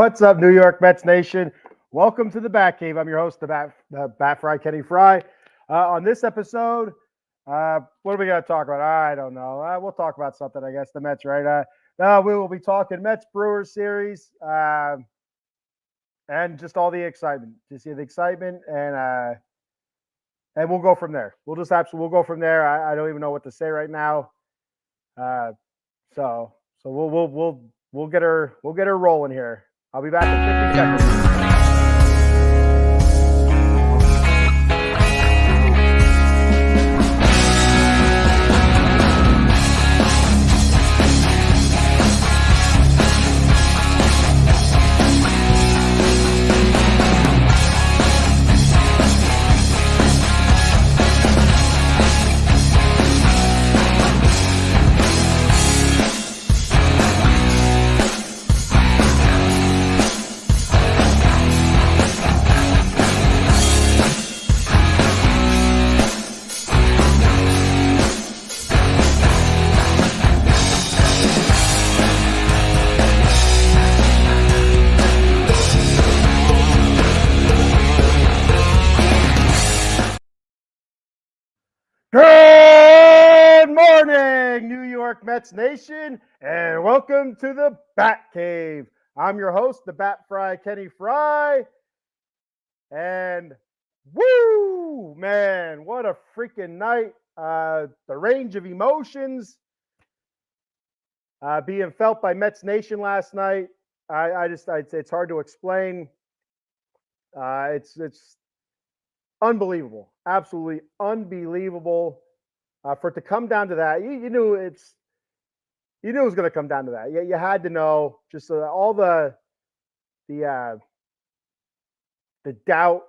What's up, New York Mets Nation? Welcome to the Bat Cave. I'm your host, the Bat Fry, Kenny Fry. On this episode, what are we going to talk about? I don't know. We'll talk about something, I guess. The Mets, right? We will be talking Mets Brewers series and just all the excitement. Just the excitement, and we'll go from there. We'll go from there. I don't even know what to say right now. So we'll get her rolling here. I'll be back in 50 seconds. Good morning, New York Mets Nation, and welcome to the Bat Cave. I'm your host, the Bat Fry, Kenny Fry, and woo, man, what a freaking night. The range of emotions being felt by Mets Nation last night. It's hard to explain. It's unbelievable, absolutely unbelievable. For it to come down to that, you knew it was going to come down to that. You had to know just all the doubt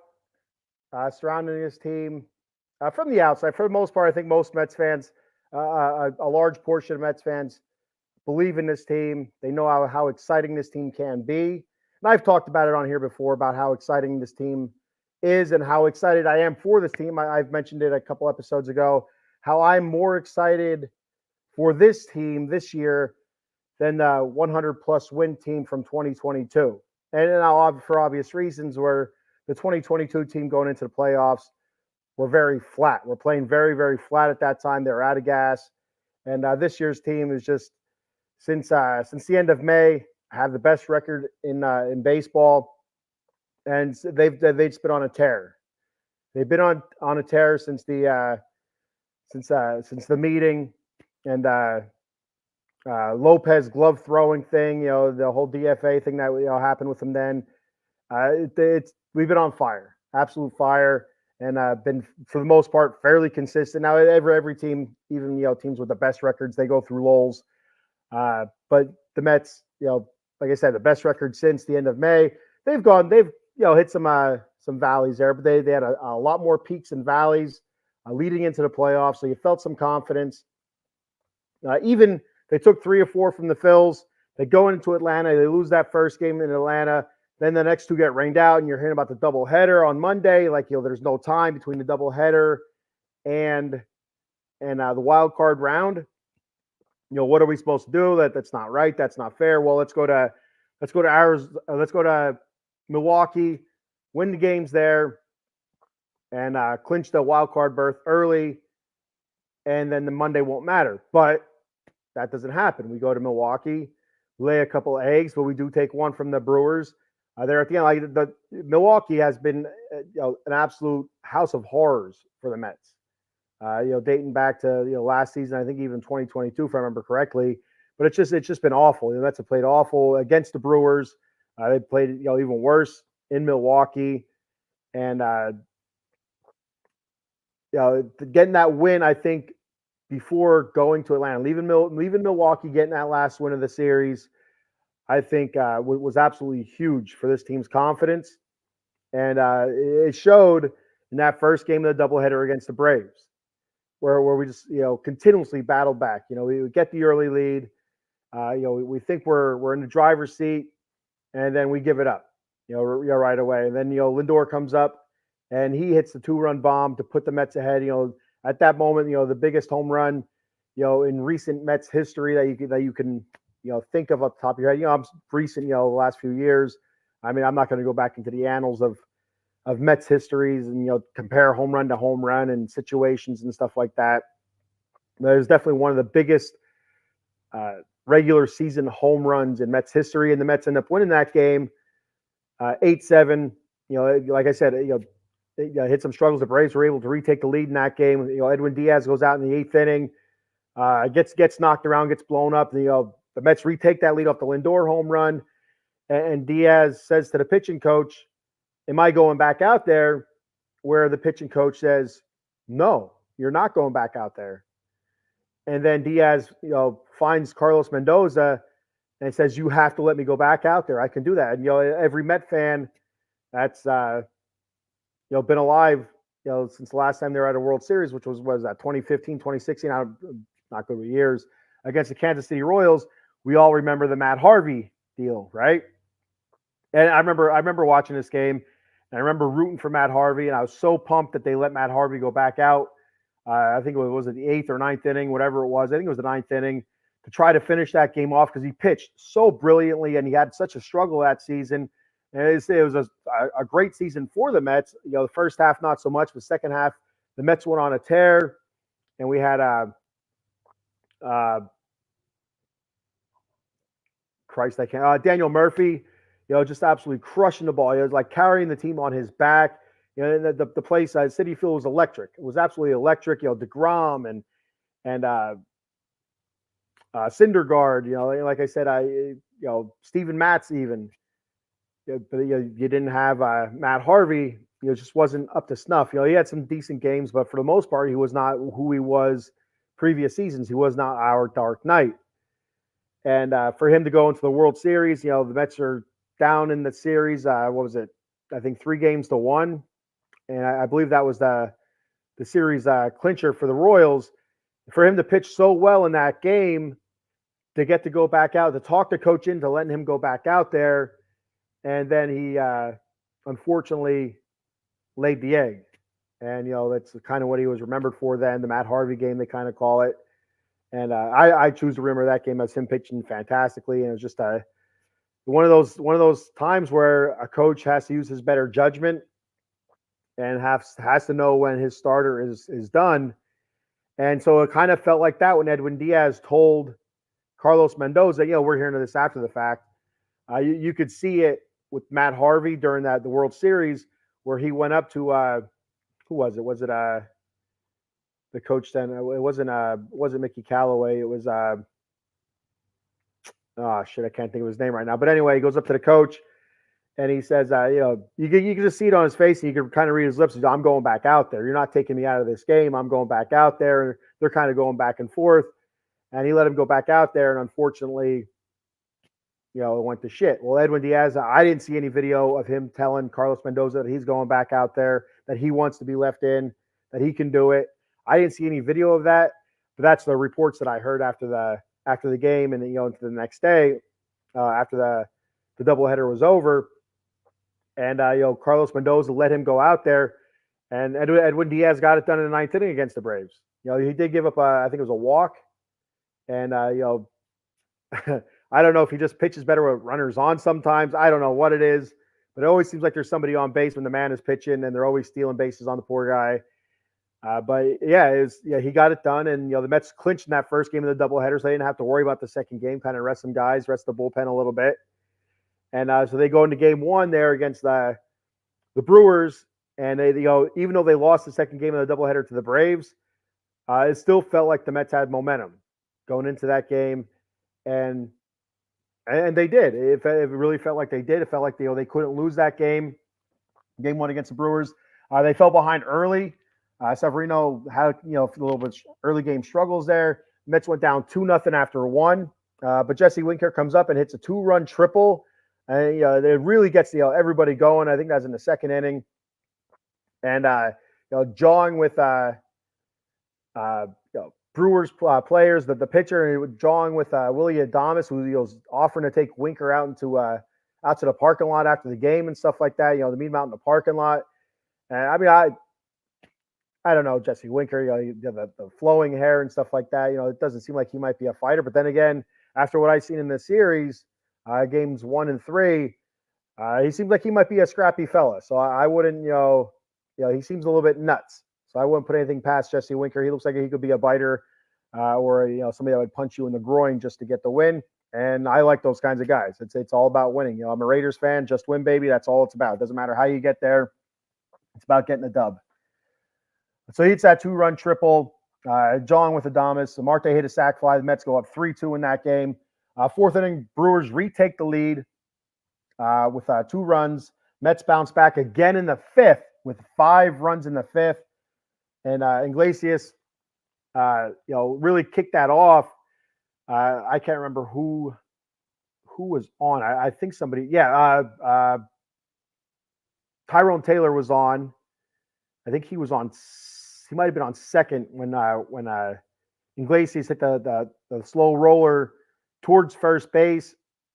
surrounding this team from the outside. For the most part, I think most Mets fans, a large portion of Mets fans, believe in this team. They know how exciting this team can be, and I've talked about it on here before about how exciting this team is and how excited I am for this team. I've mentioned it a couple episodes ago, how I'm more excited for this team this year than the 100-plus win team from 2022. And now, for obvious reasons, where the 2022 team going into the playoffs were very flat. We're playing very, very flat at that time. They were out of gas. And this year's team is just, since the end of May, have the best record in baseball. And they've just been on a tear. They've been on a tear since the meeting, and Lopez glove throwing thing. The whole DFA thing that happened with him. Then we've been on fire, absolute fire, and been for the most part fairly consistent. Now every team, even teams with the best records, they go through lulls. But the Mets, like I said, the best record since the end of May. They've hit some valleys there, but they had a lot more peaks and valleys leading into the playoffs. So you felt some confidence. Even they took 3 or 4 from the Phils. They go into Atlanta. They lose that first game in Atlanta. Then the next 2 get rained out, and you're hearing about the doubleheader on Monday. There's no time between the doubleheader and the wild card round. What are we supposed to do? That's not right. That's not fair. Well, let's go to Arizona. Let's go to Milwaukee, win the games there, and clinch the wild card berth early, and then the Monday won't matter. But that doesn't happen. We go to Milwaukee, lay a couple of eggs, but we do take one from the Brewers. There at the end, Milwaukee has been an absolute house of horrors for the Mets. Dating back to last season, I think even 2022, if I remember correctly. But it's just been awful. The Mets have played awful against the Brewers. They played even worse in Milwaukee, and getting that win, I think, before going to Atlanta, leaving Milwaukee, getting that last win of the series, I think was absolutely huge for this team's confidence, and it showed in that first game of the doubleheader against the Braves, where we just continuously battled back. We would get the early lead, we think we're in the driver's seat, and then we give it up, right away. And then Lindor comes up and he hits the 2-run bomb to put the Mets ahead. At that moment, the biggest home run, in recent Mets history that you can think of off the top of your head. I'm recent, the last few years. I mean, I'm not going to go back into the annals of Mets histories and compare home run to home run and situations and stuff like that. That is definitely one of the biggest regular season home runs in Mets history, and the Mets end up winning that game 8-7. Like I said, hit some struggles. The Braves were able to retake the lead in that game. Edwin Diaz goes out in the 8th inning, gets knocked around, gets blown up. The Mets retake that lead off the Lindor home run, and Diaz says to the pitching coach, "Am I going back out there?" Where the pitching coach says, "No, you're not going back out there." And then Diaz, finds Carlos Mendoza and says, "You have to let me go back out there. I can do that." And every Met fan that's been alive, since the last time they were at a World Series, which was that 2015, 2016. I'm not good with years, against the Kansas City Royals. We all remember the Matt Harvey deal, right? And I remember watching this game, and I remember rooting for Matt Harvey, and I was so pumped that they let Matt Harvey go back out. I think it was the 8th or 9th inning, whatever it was. I think it was the 9th inning, to try to finish that game off because he pitched so brilliantly and he had such a struggle that season. And it was a great season for the Mets. The first half not so much, but the second half the Mets went on a tear, and we had Daniel Murphy, just absolutely crushing the ball. He was like carrying the team on his back. The place, Citi Field, was electric. It was absolutely electric. DeGrom and Syndergaard. Like I said, Steven Matz even. But you didn't have Matt Harvey. Just wasn't up to snuff. He had some decent games, but for the most part, he was not who he was previous seasons. He was not our Dark Knight. And for him to go into the World Series, the Mets are down in the series. What was it? I think 3-1. And I believe that was the series clincher for the Royals. For him to pitch so well in that game, to get to go back out, to talk the coach into letting him go back out there, and then he unfortunately laid the egg. And that's kind of what he was remembered for then. The Matt Harvey game, they kind of call it. And I choose to remember that game as him pitching fantastically. And it was just one of those times where a coach has to use his better judgment and has to know when his starter is done. And so it kind of felt like that when Edwin Diaz told Carlos Mendoza, we're hearing this after the fact. You could see it with Matt Harvey during the World Series, where he went up to who was it? Was it the coach then? It wasn't Mickey Callaway. It was I can't think of his name right now. But anyway, he goes up to the coach and he says, you can just see it on his face, and you can kind of read his lips. He's, "I'm going back out there. You're not taking me out of this game. I'm going back out there." And they're kind of going back and forth, and he let him go back out there. And unfortunately, it went to shit. Well, Edwin Diaz, I didn't see any video of him telling Carlos Mendoza that he's going back out there, that he wants to be left in, that he can do it. I didn't see any video of that, but that's the reports that I heard after the game, and into the next day, after the doubleheader was over. And Carlos Mendoza let him go out there, and Edwin Diaz got it done in the 9th inning against the Braves. He did give up I think it was a walk, and I don't know if he just pitches better with runners on sometimes. I don't know what it is, but it always seems like there's somebody on base when the man is pitching, and they're always stealing bases on the poor guy. But he got it done, and the Mets clinched in that first game of the doubleheader, so they didn't have to worry about the second game. Kind of rest some guys, rest the bullpen a little bit. And so they go into game 1 there against the Brewers, and they, even though they lost the second game of the doubleheader to the Braves, it still felt like the Mets had momentum going into that game, and they did. It really felt like they did. It felt like they couldn't lose that game. Game 1 against the Brewers, they fell behind early. Severino had a little bit early game struggles there. Mets went down 2-0 after 1, but Jesse Winker comes up and hits a 2-run triple. And it really gets everybody going. I think that's in the second inning, and jawing with Brewers players, the pitcher jawing with Willy Adames, who was offering to take Winker out to the parking lot after the game and stuff like that. To meet him out in the parking lot. And I mean, I don't know, Jesse Winker. The flowing hair and stuff like that. It doesn't seem like he might be a fighter, but then again, after what I've seen in this series, games 1 and 3, he seems like he might be a scrappy fella. So I wouldn't, he seems a little bit nuts. So I wouldn't put anything past Jesse Winker. He looks like he could be a biter, or somebody that would punch you in the groin just to get the win. And I like those kinds of guys. It's all about winning. I'm a Raiders fan. Just win, baby. That's all it's about. It doesn't matter how you get there. It's about getting the dub. So he hits that 2-run triple. Jong with Adames. Marte hit a sac fly. The Mets go up 3-2 in that game. 4th inning, Brewers retake the lead with 2 runs. Mets bounce back again in the 5th with 5 runs in the 5th. And Iglesias, really kicked that off. I can't remember who was on. I think somebody, Tyrone Taylor was on. I think he was on. He might have been on second when Iglesias hit the slow roller towards first base.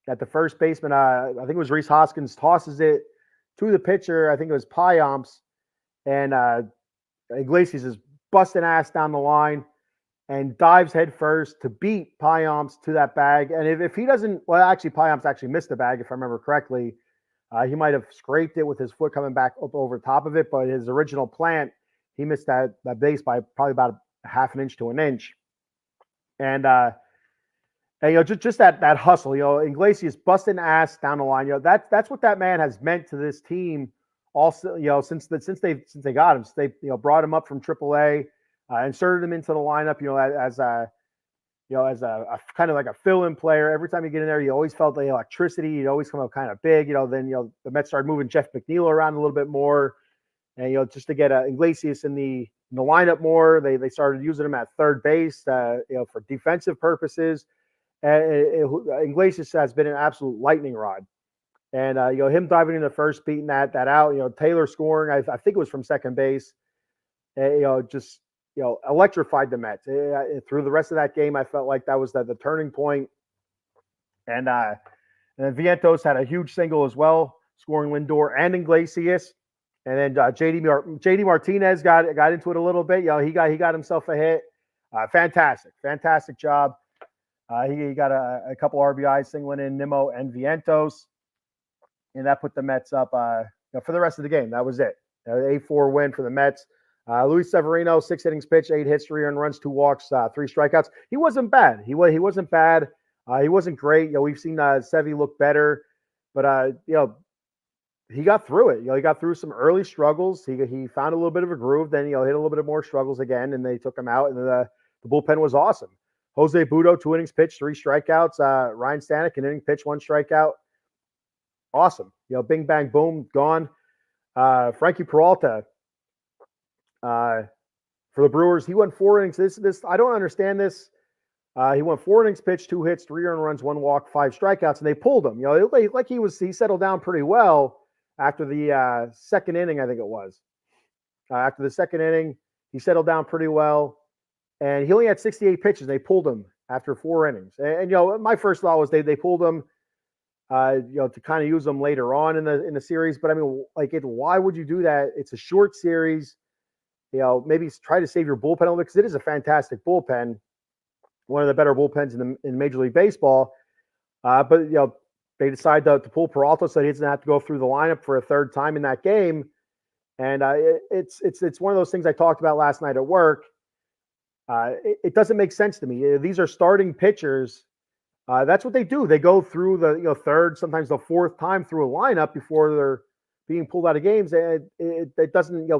At the first baseman, I think it was Rhys Hoskins, tosses it to the pitcher. I think it was Payamps, and Iglesias is busting ass down the line and dives head first to beat Payamps to that bag. And if he doesn't, well, actually, Payamps actually missed the bag, if I remember correctly. He might have scraped it with his foot coming back up over top of it, but his original plant, he missed that base by probably about a half an inch to an inch. And just that hustle, Iglesias busting ass down the line. That's what that man has meant to this team. Also, since they got him, since they brought him up from AAA, inserted him into the lineup, as a kind of like a fill-in player. Every time you get in there, you always felt the electricity. You'd always come up kind of big. Then the Mets started moving Jeff McNeil around a little bit more, and just to get Iglesias in the lineup more. They started using him at third base, for defensive purposes. Iglesias has been an absolute lightning rod, and him diving into first, beating that out. Taylor scoring. I think it was from second base. Just electrified the Mets. Through the rest of that game, I felt like that was the turning point. And then Vientos had a huge single as well, scoring Lindor and Iglesias. And then JD Martinez got into it a little bit. He got himself a hit. Fantastic job. He got a couple RBIs, singling in Nimmo and Vientos, and that put the Mets up for the rest of the game. That was it. 8-4 win for the Mets. Luis Severino, 6 innings pitched, 8 hits, 3 earned runs, 2 walks, 3 strikeouts. He wasn't bad. He wasn't bad. He wasn't great. We've seen Sevy look better, but he got through it. He got through some early struggles. He found a little bit of a groove. Then hit a little bit of more struggles again, and they took him out. And the bullpen was awesome. Jose Butto, 2 innings pitched, 3 strikeouts. Ryan Stanek, an inning pitched, 1 strikeout. Awesome. Bing bang boom, gone. Frankie Peralta. For the Brewers, he went 4 innings. This I don't understand this. He went 4 innings pitched, 2 hits, 3 earned runs, 1 walk, 5 strikeouts, and they pulled him. Like he settled down pretty well after the second inning, I think it was. After the second inning, he settled down pretty well, and he only had 68 pitches. They pulled him after 4 innings. And my first thought was they pulled him, to kind of use them later on in the series. But I mean, why would you do that? It's a short series. Maybe try to save your bullpen a little bit, because it is a fantastic bullpen, one of the better bullpens in Major League Baseball. But they decide to pull Peralta so he doesn't have to go through the lineup for a third time in that game. And it's one of those things I talked about last night at work. It doesn't make sense to me. These are starting pitchers. That's what they do. They go through the third, sometimes the fourth time through a lineup before they're being pulled out of games. And it doesn't.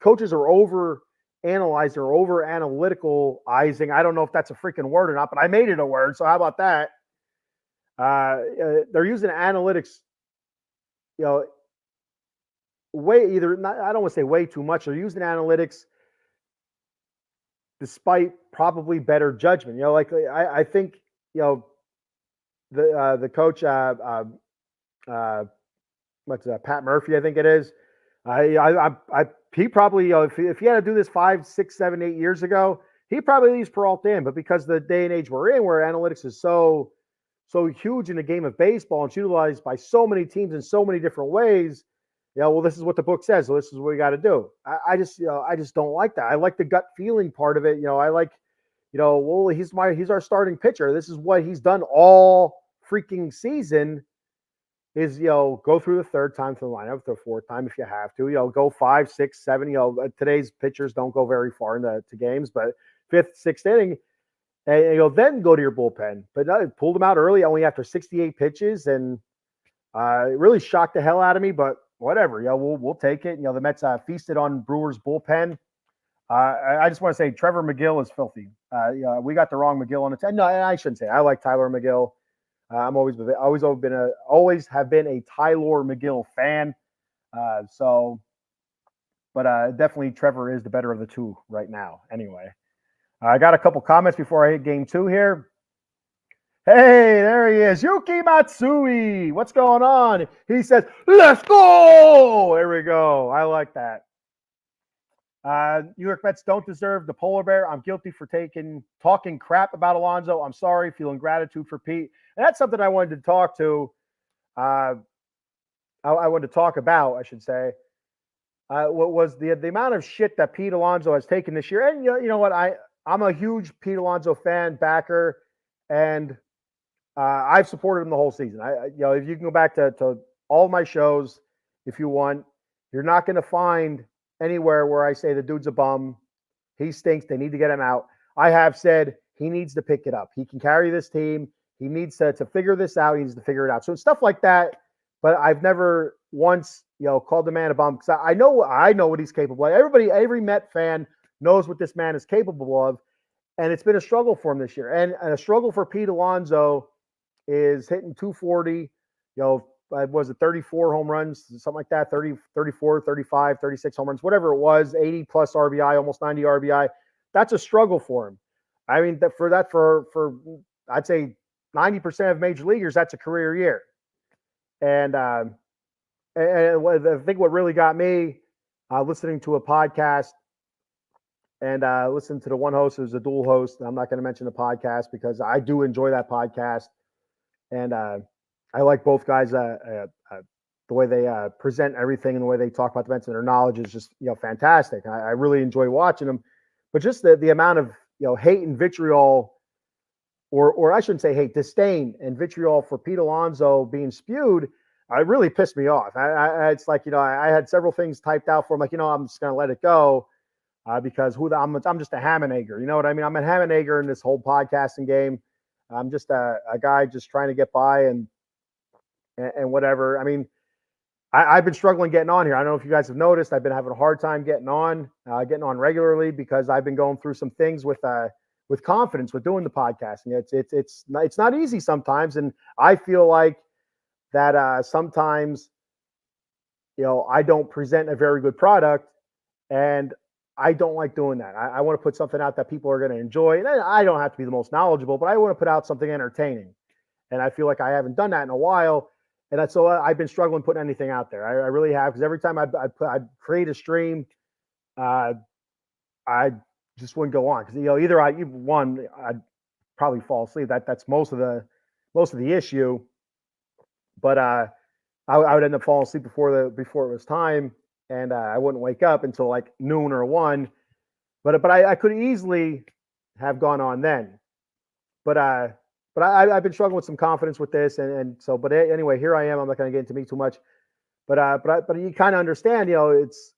Coaches are over analyzing or over analyticalizing. I don't know if that's a freaking word or not, but I made it a word. So how about that? They're using analytics, way either not, I don't want to say way too much. They're using analytics despite probably better judgment. I think the coach, Pat Murphy, I think it is. He probably, if he had to do this 5, 6, 7, 8 years ago, he probably leaves Peralta in. But because the day and age we're in, where analytics is so huge in the game of baseball and it's utilized by so many teams in so many different ways, this is what the book says. So this is what we got to do. I just don't like that. I like the gut feeling part of it. I like, well, he's our starting pitcher. This is what he's done all freaking season is, go through the third time to the lineup, the fourth time if you have to, go 5, 6, 7, today's pitchers don't go very far into games, but fifth, sixth inning, and then go to your bullpen. But no, pulled him out early, only after 68 pitches, and it really shocked the hell out of me, but whatever, we'll take it. The Mets feasted on Brewers bullpen. I just want to say Trevor McGill is filthy. We got the wrong McGill on the team. No, I shouldn't say. I like Tyler McGill. I'm always have been a Tyler McGill fan. But definitely Trevor is the better of the two right now. Anyway, I got a couple comments before I hit game 2 here. Hey, there he is, Yuki Matsui. What's going on? He says, "Let's go." There we go. I like that. New York Mets don't deserve the polar bear. I'm guilty for talking crap about Alonso. I'm sorry, feeling gratitude for Pete. And that's something I wanted to talk to. I wanted to talk about, I should say. What was the amount of shit that Pete Alonso has taken this year? And you know what? I'm a huge Pete Alonso fan, backer, and I've supported him the whole season. If you can go back to all my shows, if you want, you're not going to find anywhere where I say the dude's a bum. He stinks. They need to get him out. I have said he needs to pick it up. He can carry this team. He needs to figure this out. He needs to figure it out. So it's stuff like that. But I've never once, called the man a bum, because I know what he's capable of. Every Met fan knows what this man is capable of. And it's been a struggle for him this year. And a struggle for Pete Alonso is hitting 240, was it 34 home runs, something like that, 30, 34, 35, 36 home runs, whatever it was, 80 plus RBI, almost 90 RBI. That's a struggle for him. I mean, for I'd say 90% of major leaguers, that's a career year. And I think what really got me listening to a podcast and listening to the one host who's a dual host. I'm not going to mention the podcast because I do enjoy that podcast. And I like both guys. The way they present everything and the way they talk about the Mets and their knowledge is just fantastic. I really enjoy watching them. But just the amount of hate and vitriol, or I shouldn't say hate, disdain and vitriol for Pete Alonso being spewed, it really pissed me off. It's like I had several things typed out for him, like I'm just gonna let it go because I'm just a ham and egger. You know what I mean? I'm a ham and egger in this whole podcasting game. I'm just a guy just trying to get by and whatever. I mean, I've been struggling getting on here. I don't know if you guys have noticed. I've been having a hard time getting on regularly because I've been going through some things with confidence with doing the podcasting. It's not easy sometimes, and I feel like that sometimes I don't present a very good product, and I don't like doing that. I want to put something out that people are going to enjoy. And I don't have to be the most knowledgeable, but I want to put out something entertaining. And I feel like I haven't done that in a while. And that's so I've been struggling putting anything out there. I really have, because every time I'd create a stream, I just wouldn't go on because either I'd probably fall asleep. That's most of the issue. But I would end up falling asleep before it was time. And I wouldn't wake up until like noon or 1. But I could easily have gone on then. But I've been struggling with some confidence with this, and so. But anyway, here I am. I'm not going to get into me too much. But you kind of understand, it's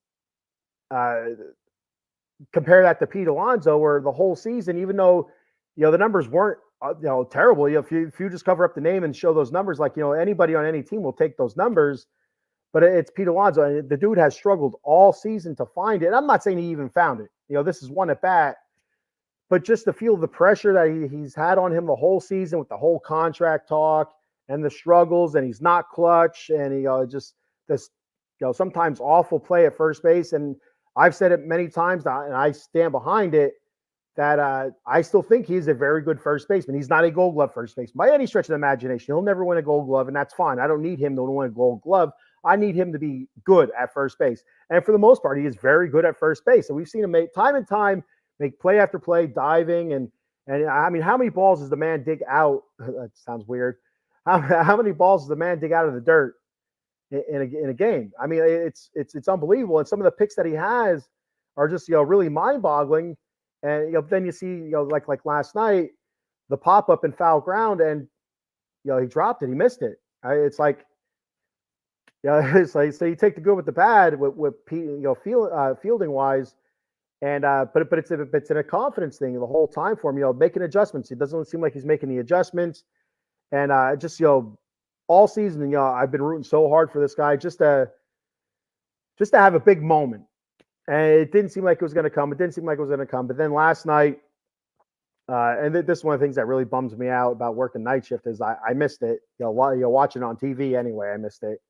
compare that to Pete Alonso, where the whole season, even though the numbers weren't terrible. If you just cover up the name and show those numbers, like anybody on any team will take those numbers. But it's Pete Alonso, and the dude has struggled all season to find it. And I'm not saying he even found it. This is one at bat, but just to feel the pressure that he's had on him the whole season with the whole contract talk and the struggles, and he's not clutch, and just this sometimes awful play at first base. And I've said it many times, and I stand behind it, that I still think he's a very good first baseman. He's not a Gold Glove first baseman by any stretch of the imagination. He'll never win a Gold Glove, and that's fine. I don't need him to win a Gold Glove. I need him to be good at first base. And for the most part, he is very good at first base. And we've seen him make time and time, make play after play, diving. And I mean, how many balls does the man dig out? That sounds weird. How many balls does the man dig out of the dirt in a game? I mean, it's unbelievable. And some of the picks that he has are just, really mind boggling. And then you see, like last night, the pop up and foul ground, and he dropped it, he missed it. It's like, it's like, so you take the good with the bad with fielding wise, and but it's a confidence thing the whole time for him. Making adjustments. It doesn't seem like he's making the adjustments, and just all season, I've been rooting so hard for this guy just to have a big moment. And it didn't seem like it was going to come. It didn't seem like it was going to come. But then last night, and this is one of the things that really bums me out about working night shift is I missed it. Watching it on TV anyway, I missed it.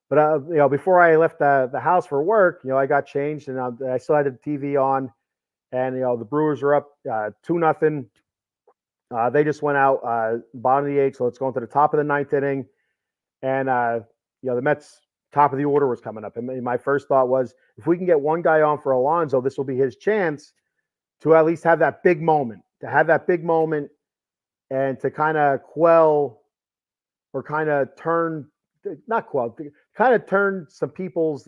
But before I left the house for work, I got changed and I still had the TV on, and the Brewers are up 2-0. They just went out bottom of the eighth, so it's going to the top of the ninth inning, and the Mets top of the order was coming up, and my first thought was, if we can get one guy on for Alonso, this will be his chance to at least have that big moment, and to kind of quell or kind of turn, not quell, kind of turn some people's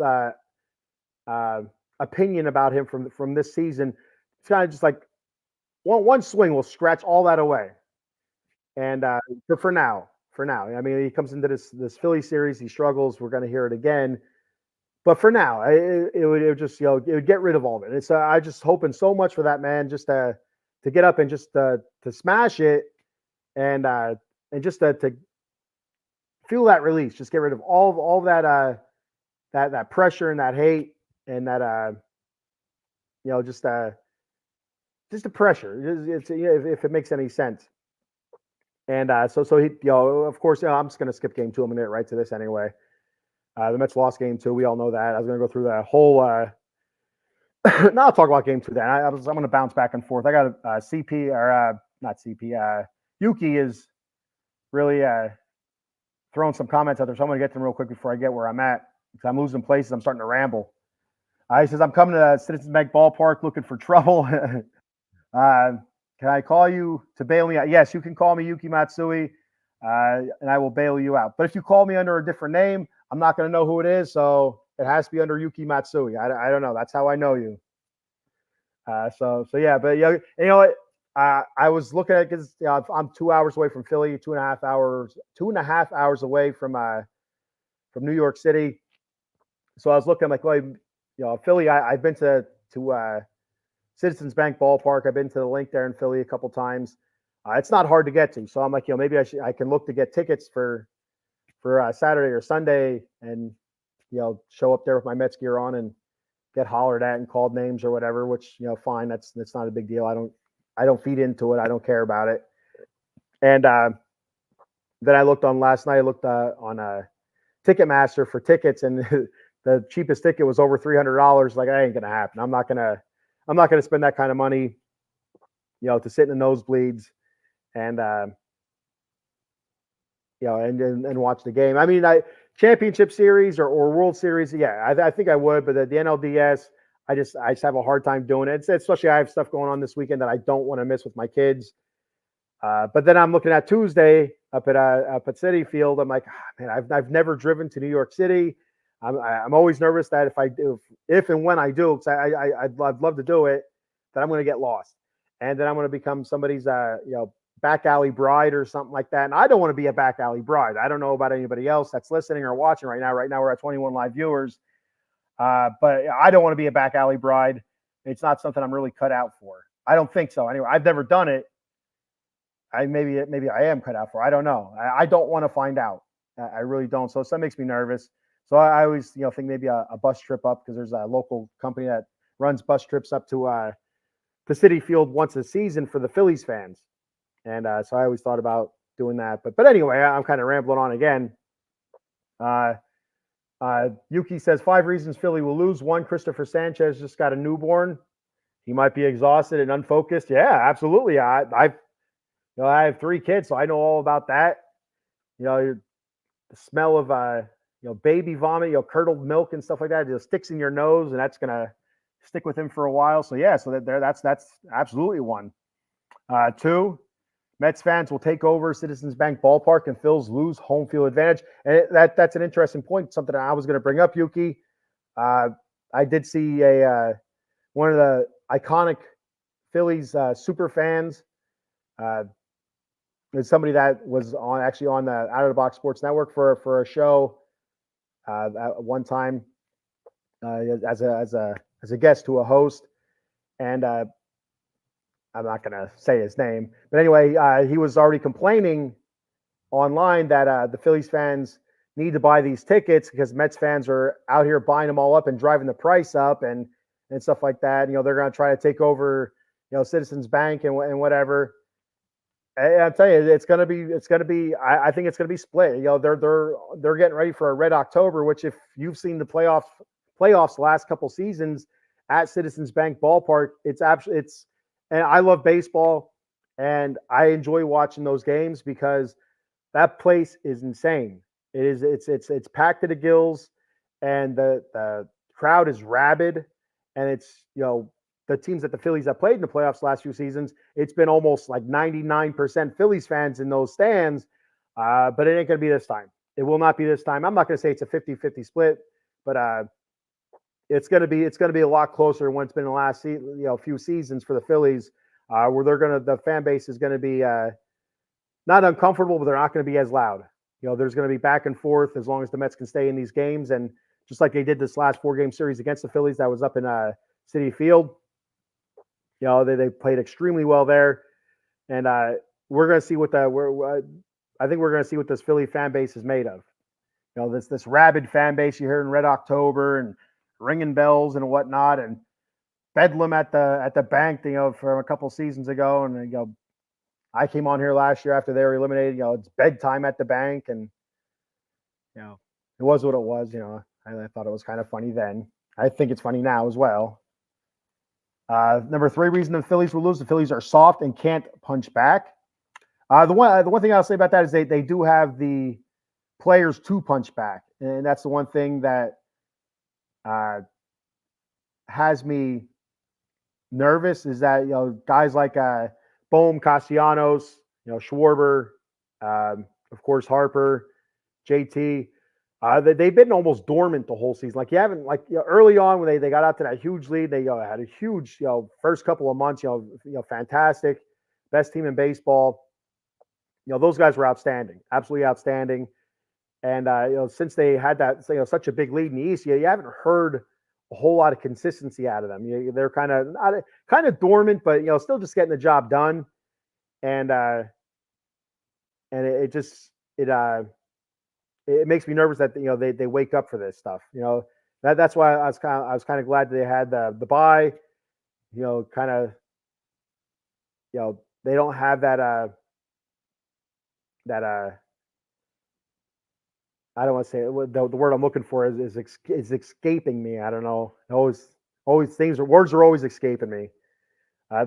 opinion about him from this season. It's kind of just like one swing will scratch all that away. And for now, I mean, he comes into this Philly series, he struggles. We're going to hear it again. But for now, it would just, it would get rid of all of it. It's I just hoping so much for that man just to get up and just to smash it, and just to feel that release, just get rid of all that that pressure and that hate and that just the pressure. It's if it makes any sense. And so he, of course, I'm just going to skip game 2. I'm going to get right to this anyway. The Mets lost game 2. We all know that. I was going to go through that whole. Now I'll talk about game 2. Then I'm going to bounce back and forth. I got CP or not CP. Yuki is really throwing some comments out there, so I'm going to get to them real quick before I get where I'm at, because I'm losing places. I'm starting to ramble. He says, I'm coming to Citizens Bank Ballpark looking for trouble. Can I call you to bail me out? Yes, you can call me Yuki Matsui, and I will bail you out. But if you call me under a different name, I'm not going to know who it is, so it has to be under Yuki Matsui. I don't know. That's how I know you. So yeah, but you know what? I was looking at it because I'm 2 hours away from Philly, 2.5 hours away from New York City. So I was looking, like, well, Philly. I've been to Citizens Bank Ballpark. I've been to the Link there in Philly a couple times. It's not hard to get to, so I'm like, maybe I can look to get tickets for Saturday or Sunday, and show up there with my Mets gear on and get hollered at and called names or whatever. Which fine. That's not a big deal. I don't feed into it. I don't care about it. And then I looked on last night. I looked on Ticketmaster for tickets, and the cheapest ticket was over $300. Like, that ain't gonna happen. I'm not gonna spend that kind of money, to sit in the nosebleeds and and watch the game. I mean, championship series or World Series, yeah, I think I would, but the NLDS, I just have a hard time doing it. Especially I have stuff going on this weekend that I don't want to miss with my kids. But then I'm looking at Tuesday up at Citi Field. I'm like, man, I've never driven to New York City. I'm always nervous that if and when I do, because I'd love to do it, that I'm going to get lost, and then I'm going to become somebody's back alley bride or something like that. And I don't want to be a back alley bride. I don't know about anybody else that's listening or watching right now. Right now we're at 21 live viewers, but I don't want to be a back alley bride. It's not something I'm really cut out for. I don't think so. Anyway, I've never done it. Maybe I am cut out for. I don't know. I don't want to find out. I really don't. So that makes me nervous. So I always, think maybe a bus trip up, because there's a local company that runs bus trips up to Citi Field once a season for the Phillies fans, and so I always thought about doing that. But anyway, I'm kind of rambling on again. Yuki says 5 reasons Philly will lose. 1, Christopher Sanchez just got a newborn. He might be exhausted and unfocused. Yeah, absolutely. I have 3 kids, so I know all about that. The smell of baby vomit, curdled milk and stuff like that, it sticks in your nose, and that's gonna stick with him for a while. So yeah, so that's absolutely 1. 2, Mets fans will take over Citizens Bank Ballpark and Phils lose home field advantage. And that's an interesting point. Something I was going to bring up, Yuki. I did see one of the iconic Phillies super fans. There's somebody that was on the Out of the Box Sports Network for a show at one time as a guest to a host, and I'm not going to say his name, but anyway, he was already complaining online that the Phillies fans need to buy these tickets because Mets fans are out here buying them all up and driving the price up and stuff like that. They're going to try to take over, Citizens Bank and whatever. I'll tell you, it's going to be. I think it's going to be split. They're getting ready for a Red October, which if you've seen the playoffs the last couple seasons at Citizens Bank Ballpark, and I love baseball and I enjoy watching those games because that place is insane. It's packed to the gills, and the crowd is rabid, and it's the teams that the Phillies have played in the playoffs the last few seasons, it's been almost like 99% Phillies fans in those stands, but it ain't going to be this time. It will not be this time. I'm not going to say it's a 50-50 split, but it's going to be a lot closer than when it's been the last few seasons for the Phillies, where the fan base is going to be not uncomfortable, but they're not going to be as loud. There's going to be back and forth as long as the Mets can stay in these games, and just like they did this last 4-game series against the Phillies that was up in Citi Field. They played extremely well there, and we're going to see I think we're going to see what this Philly fan base is made of. This rabid fan base you hear in Red October and ringing bells and whatnot, and bedlam at the bank, from a couple seasons ago, and I came on here last year after they were eliminated. It's bedtime at the bank, and it was what it was. I thought it was kind of funny then. I think it's funny now as well. Number 3 reason the Phillies will lose: the Phillies are soft and can't punch back. The one thing I'll say about that is they do have the players to punch back, and that's the one thing that has me nervous is that guys like Bohm, Castellanos, Schwarber, of course Harper, JT. They've been almost dormant the whole season. Like you haven't, early on when they got out to that huge lead, they had a huge first couple of months, fantastic, best team in baseball. Those guys were outstanding, absolutely outstanding. And since they had that such a big lead in the East, you haven't heard a whole lot of consistency out of them. They're kind of dormant, but still just getting the job done. And it makes me nervous that they wake up for this stuff. That's why I was kind of glad they had the bye. They don't have that I don't want to say it, the word I'm looking for is escaping me. I don't know. Words are always escaping me.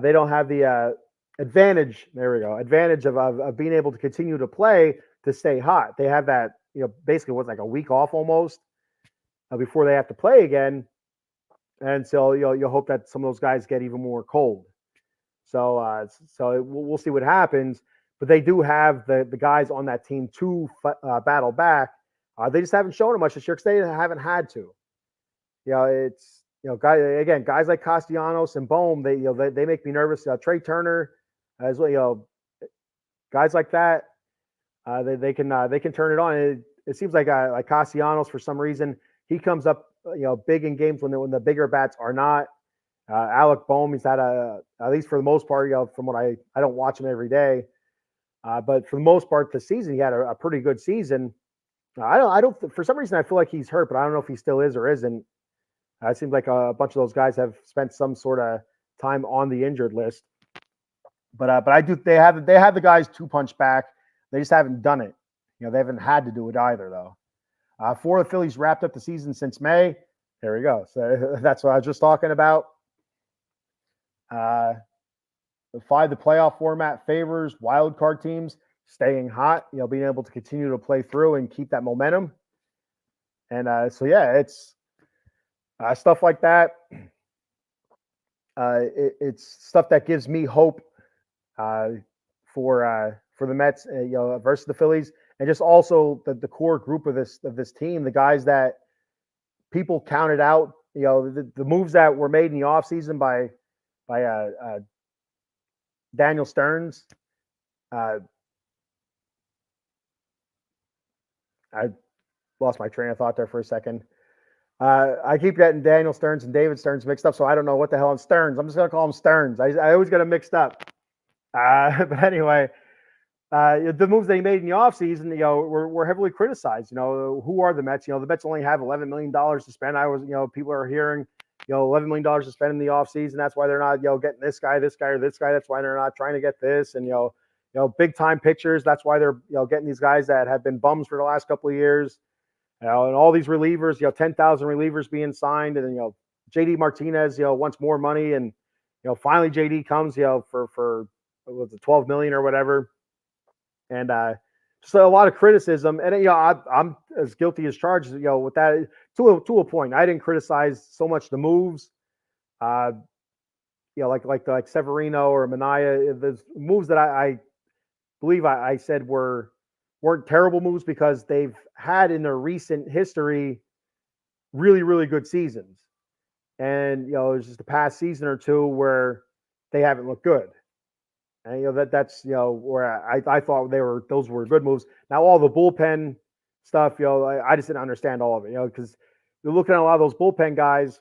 They don't have the advantage. There we go. Advantage of being able to continue to play to stay hot. They have that. Basically what's like a week off almost before they have to play again. And so you'll hope that some of those guys get even more cold. So we'll see what happens. But they do have the guys on that team to battle back. They just haven't shown it much this year because they haven't had to. Guys like Castellanos and Bohm, they make me nervous. Trey Turner, as well, guys like that. They can turn it on. It seems like Castellanos, for some reason, he comes up big in games when the bigger bats are not. Alec Bohm, he's had at least for the most part, from what I don't watch him every day, but for the most part this season he had a pretty good season. I don't for some reason I feel like he's hurt, but I don't know if he still is or isn't. It seems like a bunch of those guys have spent some sort of time on the injured list. But they have the guys to punch back. They just haven't done it. They haven't had to do it either, though. 4 of the Phillies wrapped up the season since May. There we go. So that's what I was just talking about. The playoff format favors wild card teams staying hot, being able to continue to play through and keep that momentum. And it's stuff like that. It's stuff that gives me hope for the Mets, versus the Phillies, and just also the core group of this team, the guys that people counted out, the moves that were made in the offseason by Daniel Stearns. I lost my train of thought there for a second. I keep getting Daniel Stearns and David Stearns mixed up, so I don't know what the hell I'm Stearns. I'm just gonna call him Stearns. I always get them mixed up. But anyway, the moves they made in the offseason, were heavily criticized. Who are the Mets? The Mets only have $11 million to spend. People are hearing, $11 million to spend in the offseason. That's why they're not, getting this guy, or this guy. That's why they're not trying to get this. And, big time pitchers. That's why they're, getting these guys that have been bums for the last couple of years. And all these relievers, 10,000 relievers being signed. And then, JD Martinez, wants more money. And, finally JD comes, for was it 12 million or whatever. And just a lot of criticism. And I'm as guilty as charged, with that to a point. I didn't criticize so much the moves, like Severino or Manaea. The moves that I believe I said weren't terrible moves because they've had in their recent history really, really good seasons. And it's just the past season or two where they haven't looked good. And that's where I thought those were good moves. Now all the bullpen stuff, I just didn't understand all of it, because you're looking at a lot of those bullpen guys,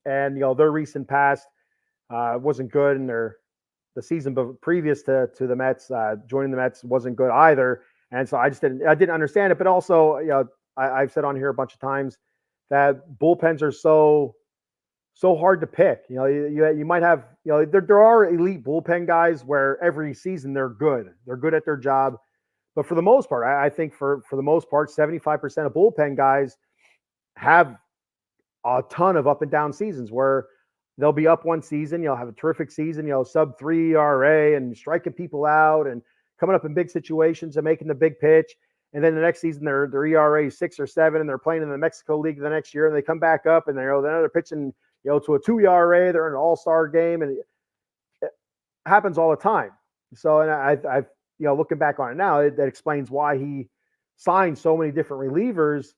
and their recent past wasn't good, and the season previous to the Mets joining the Mets wasn't good either. And so I didn't understand it. But also, I've said on here a bunch of times that bullpens are so hard to pick. You might have, there are elite bullpen guys where every season they're good. They're good at their job. But for the most part, I think for the most part, 75% of bullpen guys have a ton of up and down seasons where they'll be up one season, have a terrific season, sub 3 ERA and striking people out and coming up in big situations and making the big pitch. And then the next season, their ERA is 6 or 7, and they're playing in the Mexico League the next year, and they come back up and they're pitching to a 2 ERA, they're in an all-star game, and it happens all the time. So, and I've looking back on it now, that explains why he signed so many different relievers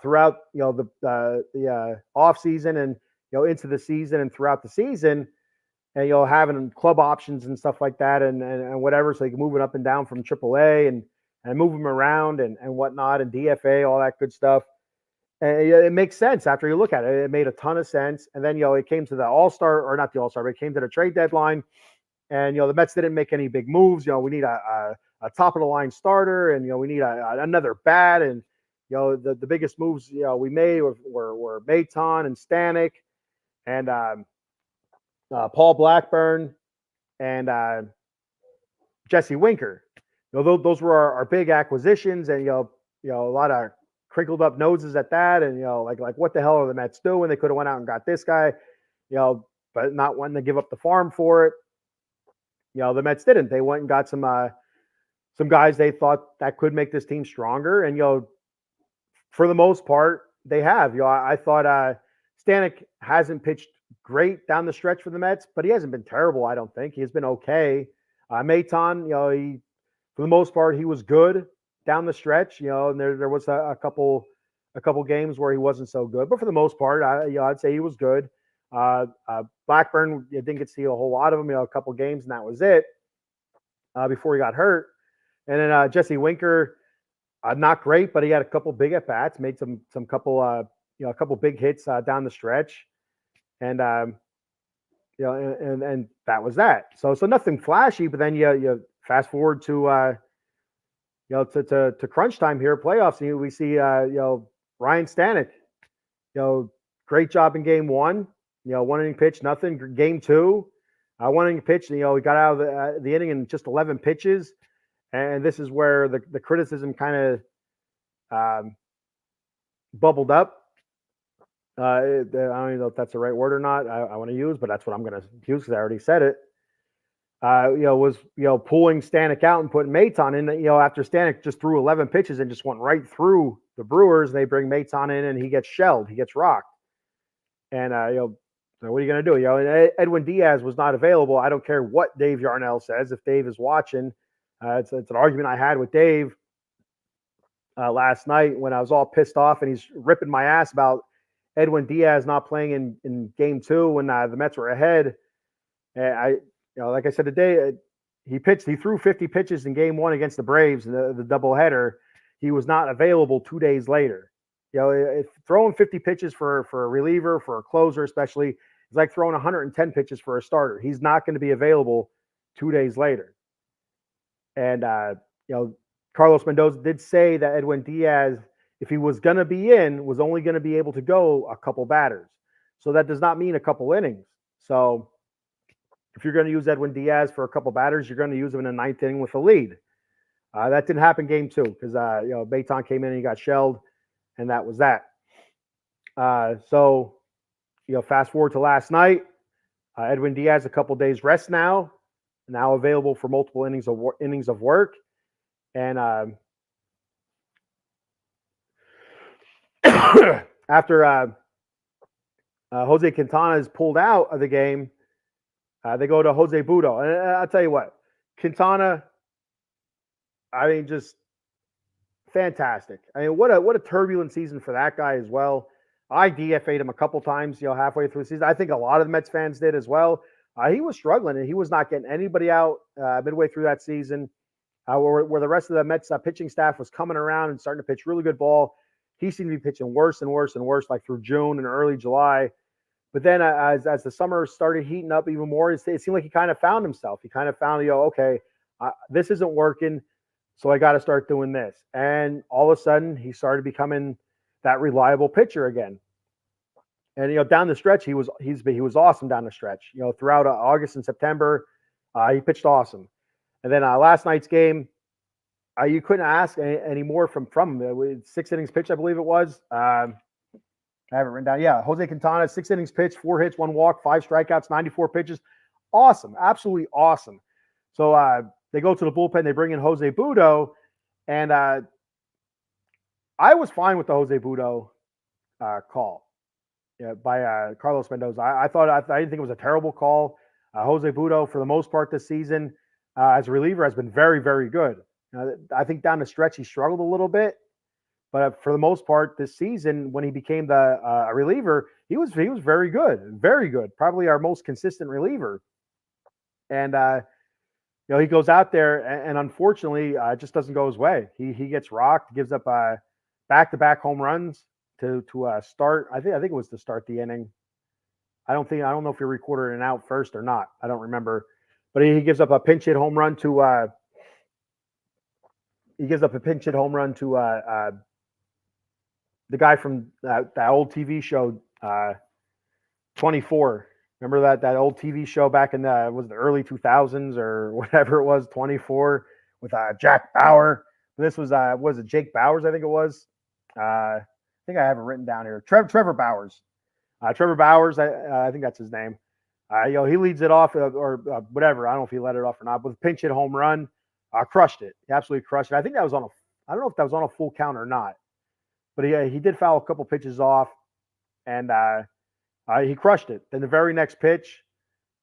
throughout, the off season and into the season and throughout the season, and having club options and stuff like that, and whatever, so you can move it up and down from AAA and move them around and whatnot, and DFA, all that good stuff. It makes sense after you look at it. It made a ton of sense. And then, it came to the All-Star, or not the All-Star, but it came to the trade deadline. And, the Mets didn't make any big moves. We need a top-of-the-line starter, and, we need another bat. And, the biggest moves, we made were Maton and Stanek and Paul Blackburn and Jesse Winker. Those were our big acquisitions, and, a lot of crinkled up noses at that, and like what the hell are the Mets doing? They could have went out and got this guy, but not wanting to give up the farm for it. The Mets didn't. They went and got some guys they thought that could make this team stronger, and for the most part they have. I thought Stanek hasn't pitched great down the stretch for the Mets, but he hasn't been terrible. I don't think he's been okay. Maton, he for the most part he was good down the stretch, and there was a couple games where he wasn't so good, but for the most part, I'd say he was good. Blackburn, you didn't get to see a whole lot of him, a couple games, and that was it before he got hurt. And then Jesse Winker, not great, but he had a couple big at bats, made some couple a couple big hits down the stretch, and and that was that. So nothing flashy, but then you fast forward to to crunch time here, playoffs, and we see Ryan Stanek, great job in game 1, 1 inning pitch, nothing. Game 2, 1 inning pitch, and he got out of the inning in just 11 pitches, and this is where the criticism kind of bubbled up. I don't even know if that's the right word or not. I want to use, but that's what I'm going to use because I already said it. Was pulling Stanek out and putting Maton in. After Stanek just threw 11 pitches and just went right through the Brewers, and they bring Maton in and he gets shelled, he gets rocked. And so what are you going to do? And Edwin Diaz was not available. I don't care what Dave Yarnell says. If Dave is watching, it's an argument I had with Dave last night when I was all pissed off, and he's ripping my ass about Edwin Diaz not playing in game 2 when the Mets were ahead. like I said today, he threw 50 pitches in game 1 against the Braves in the doubleheader. He was not available 2 days later. Throwing 50 pitches for a reliever, for a closer especially, is like throwing 110 pitches for a starter. He's not going to be available 2 days later. And Carlos Mendoza did say that Edwin Diaz, if he was going to be in, was only going to be able to go a couple batters. So that does not mean a couple innings. So if you're going to use Edwin Diaz for a couple batters, you're going to use him in the 9th inning with a lead. That didn't happen game 2 because Baton came in and he got shelled, and that was that. So fast forward to last night. Edwin Diaz, a couple days rest now available for multiple innings of work, and after Jose Quintana is pulled out of the game, they go to Jose Butto. And I'll tell you what, Quintana, I mean, just fantastic. I mean, what a turbulent season for that guy as well. I DFA'd him a couple times, halfway through the season. I think a lot of the Mets fans did as well. He was struggling, and he was not getting anybody out midway through that season. Where the rest of the Mets pitching staff was coming around and starting to pitch really good ball, he seemed to be pitching worse and worse and worse, like through June and early July. But then as the summer started heating up even more, it seemed like he kind of found himself. He kind of found, okay, this isn't working, so I got to start doing this. And all of a sudden, he started becoming that reliable pitcher again. And down the stretch, he was awesome down the stretch. Throughout August and September, he pitched awesome. And then last night's game, you couldn't ask any more from him. 6 innings pitched, I believe it was. I have it written down. Yeah, Jose Quintana, 6 innings pitched, 4 hits, 1 walk, 5 strikeouts, 94 pitches. Awesome, absolutely awesome. So they go to the bullpen. They bring in Jose Butto, and I was fine with the Jose Butto call by Carlos Mendoza. I didn't think it was a terrible call. Jose Butto, for the most part this season, as a reliever, has been very, very good. I think down the stretch he struggled a little bit, but for the most part this season, when he became the reliever, he was very good, very good. Probably our most consistent reliever. And he goes out there and unfortunately it just doesn't go his way. He gets rocked, gives up back-to-back home runs to start. I think it was to start the inning. I don't know if he recorded an out first or not. I don't remember. But he gives up a pinch hit home run to the guy from that old TV show 24. Remember that old TV show back in the early 2000s or whatever it was, 24 with Jack Bauer. This was it Jake Bowers? I think it was. I think I have it written down here. Trevor Bowers. Trevor Bowers. I think that's his name. He leads it off or whatever. I don't know if he let it off or not, but with pinch hit home run, crushed it. He absolutely crushed it. I think that was I don't know if that was on a full count or not, but he did foul a couple pitches off, and he crushed it. Then the very next pitch,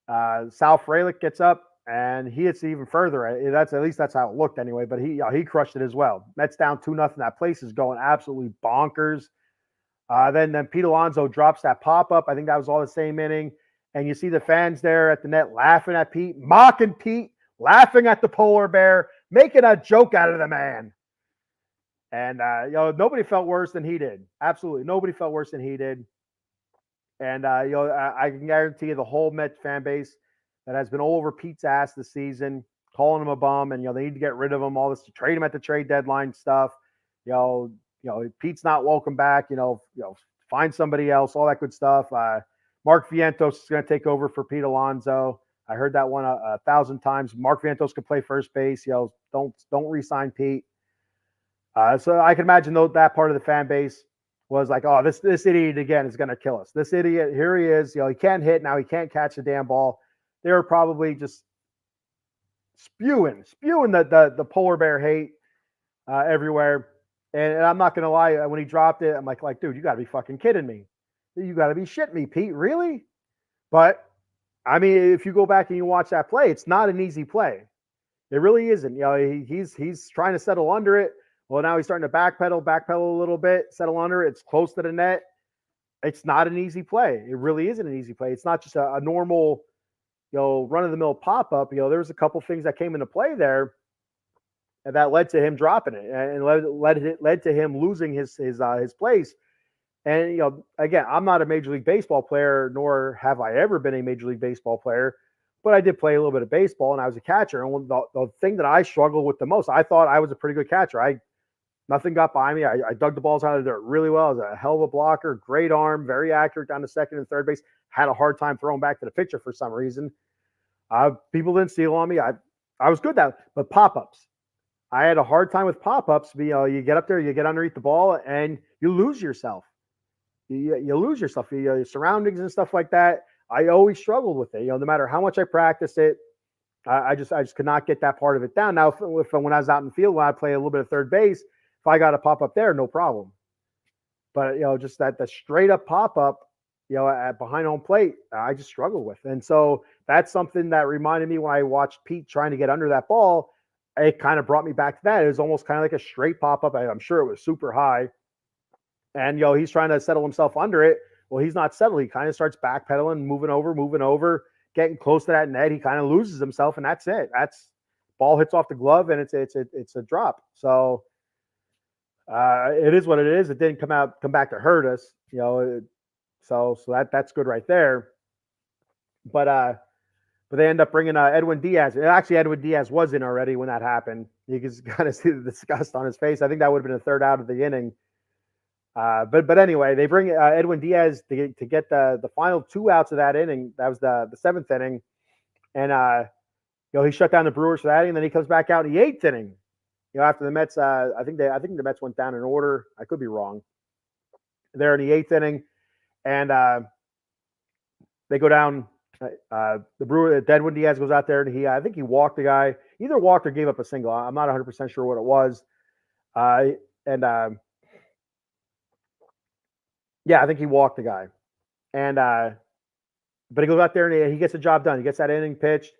Sal Frelick gets up and he hits even further. At least that's how it looked anyway. But he crushed it as well. Mets down 2-0. That place is going absolutely bonkers. Then Pete Alonso drops that pop up. I think that was all the same inning. And you see the fans there at the net laughing at Pete, mocking Pete, laughing at the polar bear, making a joke out of the man. And nobody felt worse than he did. Absolutely, nobody felt worse than he did. And I can guarantee you the whole Mets fan base that has been all over Pete's ass this season, calling him a bum, and they need to get rid of him. All this to trade him at the trade deadline stuff. Pete's not welcome back. Find somebody else. All that good stuff. Mark Vientos is going to take over for Pete Alonso. I heard that one 1,000 times. Mark Vientos could play first base. Don't re-sign Pete. So I can imagine that part of the fan base was like, oh, this idiot again is going to kill us. This idiot, here he is. He can't hit now. He can't catch the damn ball. They were probably just spewing the polar bear hate everywhere. And I'm not going to lie, when he dropped it, I'm like, dude, you got to be fucking kidding me. You got to be shitting me, Pete. Really? But, I mean, if you go back and you watch that play, it's not an easy play. It really isn't. He's trying to settle under it. Well, now he's starting to backpedal a little bit, settle under it. It's close to the net. It's not an easy play. It really isn't an easy play. It's not just a normal run of the mill pop up, there was a couple things that came into play there, and that led to him dropping it, and led to him losing his place. And again, I'm not a Major League Baseball player, nor have I ever been a Major League Baseball player, but I did play a little bit of baseball, and I was a catcher. And the thing that I struggled with the most, I thought I was a pretty good catcher. Nothing got by me. I dug the balls out of the dirt really well. I was a hell of a blocker, great arm, very accurate down to second and third base. Had a hard time throwing back to the pitcher for some reason. People didn't steal on me. I was good at that, but pop-ups. I had a hard time with pop-ups. You get up there, you get underneath the ball, and you lose yourself. You lose yourself, your surroundings and stuff like that. I always struggled with it. No matter how much I practiced it, I just could not get that part of it down. Now, if when I was out in the field, when I play a little bit of third base, if I got a pop up there, no problem. But just that the straight up pop up, at behind home plate, I just struggle with. And so that's something that reminded me when I watched Pete trying to get under that ball. It kind of brought me back to that. It was almost kind of like a straight pop up. I'm sure it was super high. And he's trying to settle himself under it. Well, he's not settled. He kind of starts backpedaling, moving over, getting close to that net. He kind of loses himself, and that's it. That's ball hits off the glove, and it's a drop. So it is what it is. It didn't come back to hurt us, So that's good right there. But they end up bringing Edwin Diaz. Actually, Edwin Diaz was in already when that happened. You can kind of see the disgust on his face. I think that would have been a third out of the inning. But anyway, they bring Edwin Diaz to get the final 2 outs of that inning. That was the 7th inning, and he shut down the Brewers for that, and then he comes back out in the 8th inning. After the Mets, I think the Mets went down in order. I could be wrong. They're in the 8th inning, and they go down. The Brewer, Edwin Diaz goes out there, and I think he walked the guy. Either walked or gave up a single. I'm not 100% sure what it was. Yeah, I think he walked the guy. And but he goes out there and he gets the job done. He gets that inning pitched,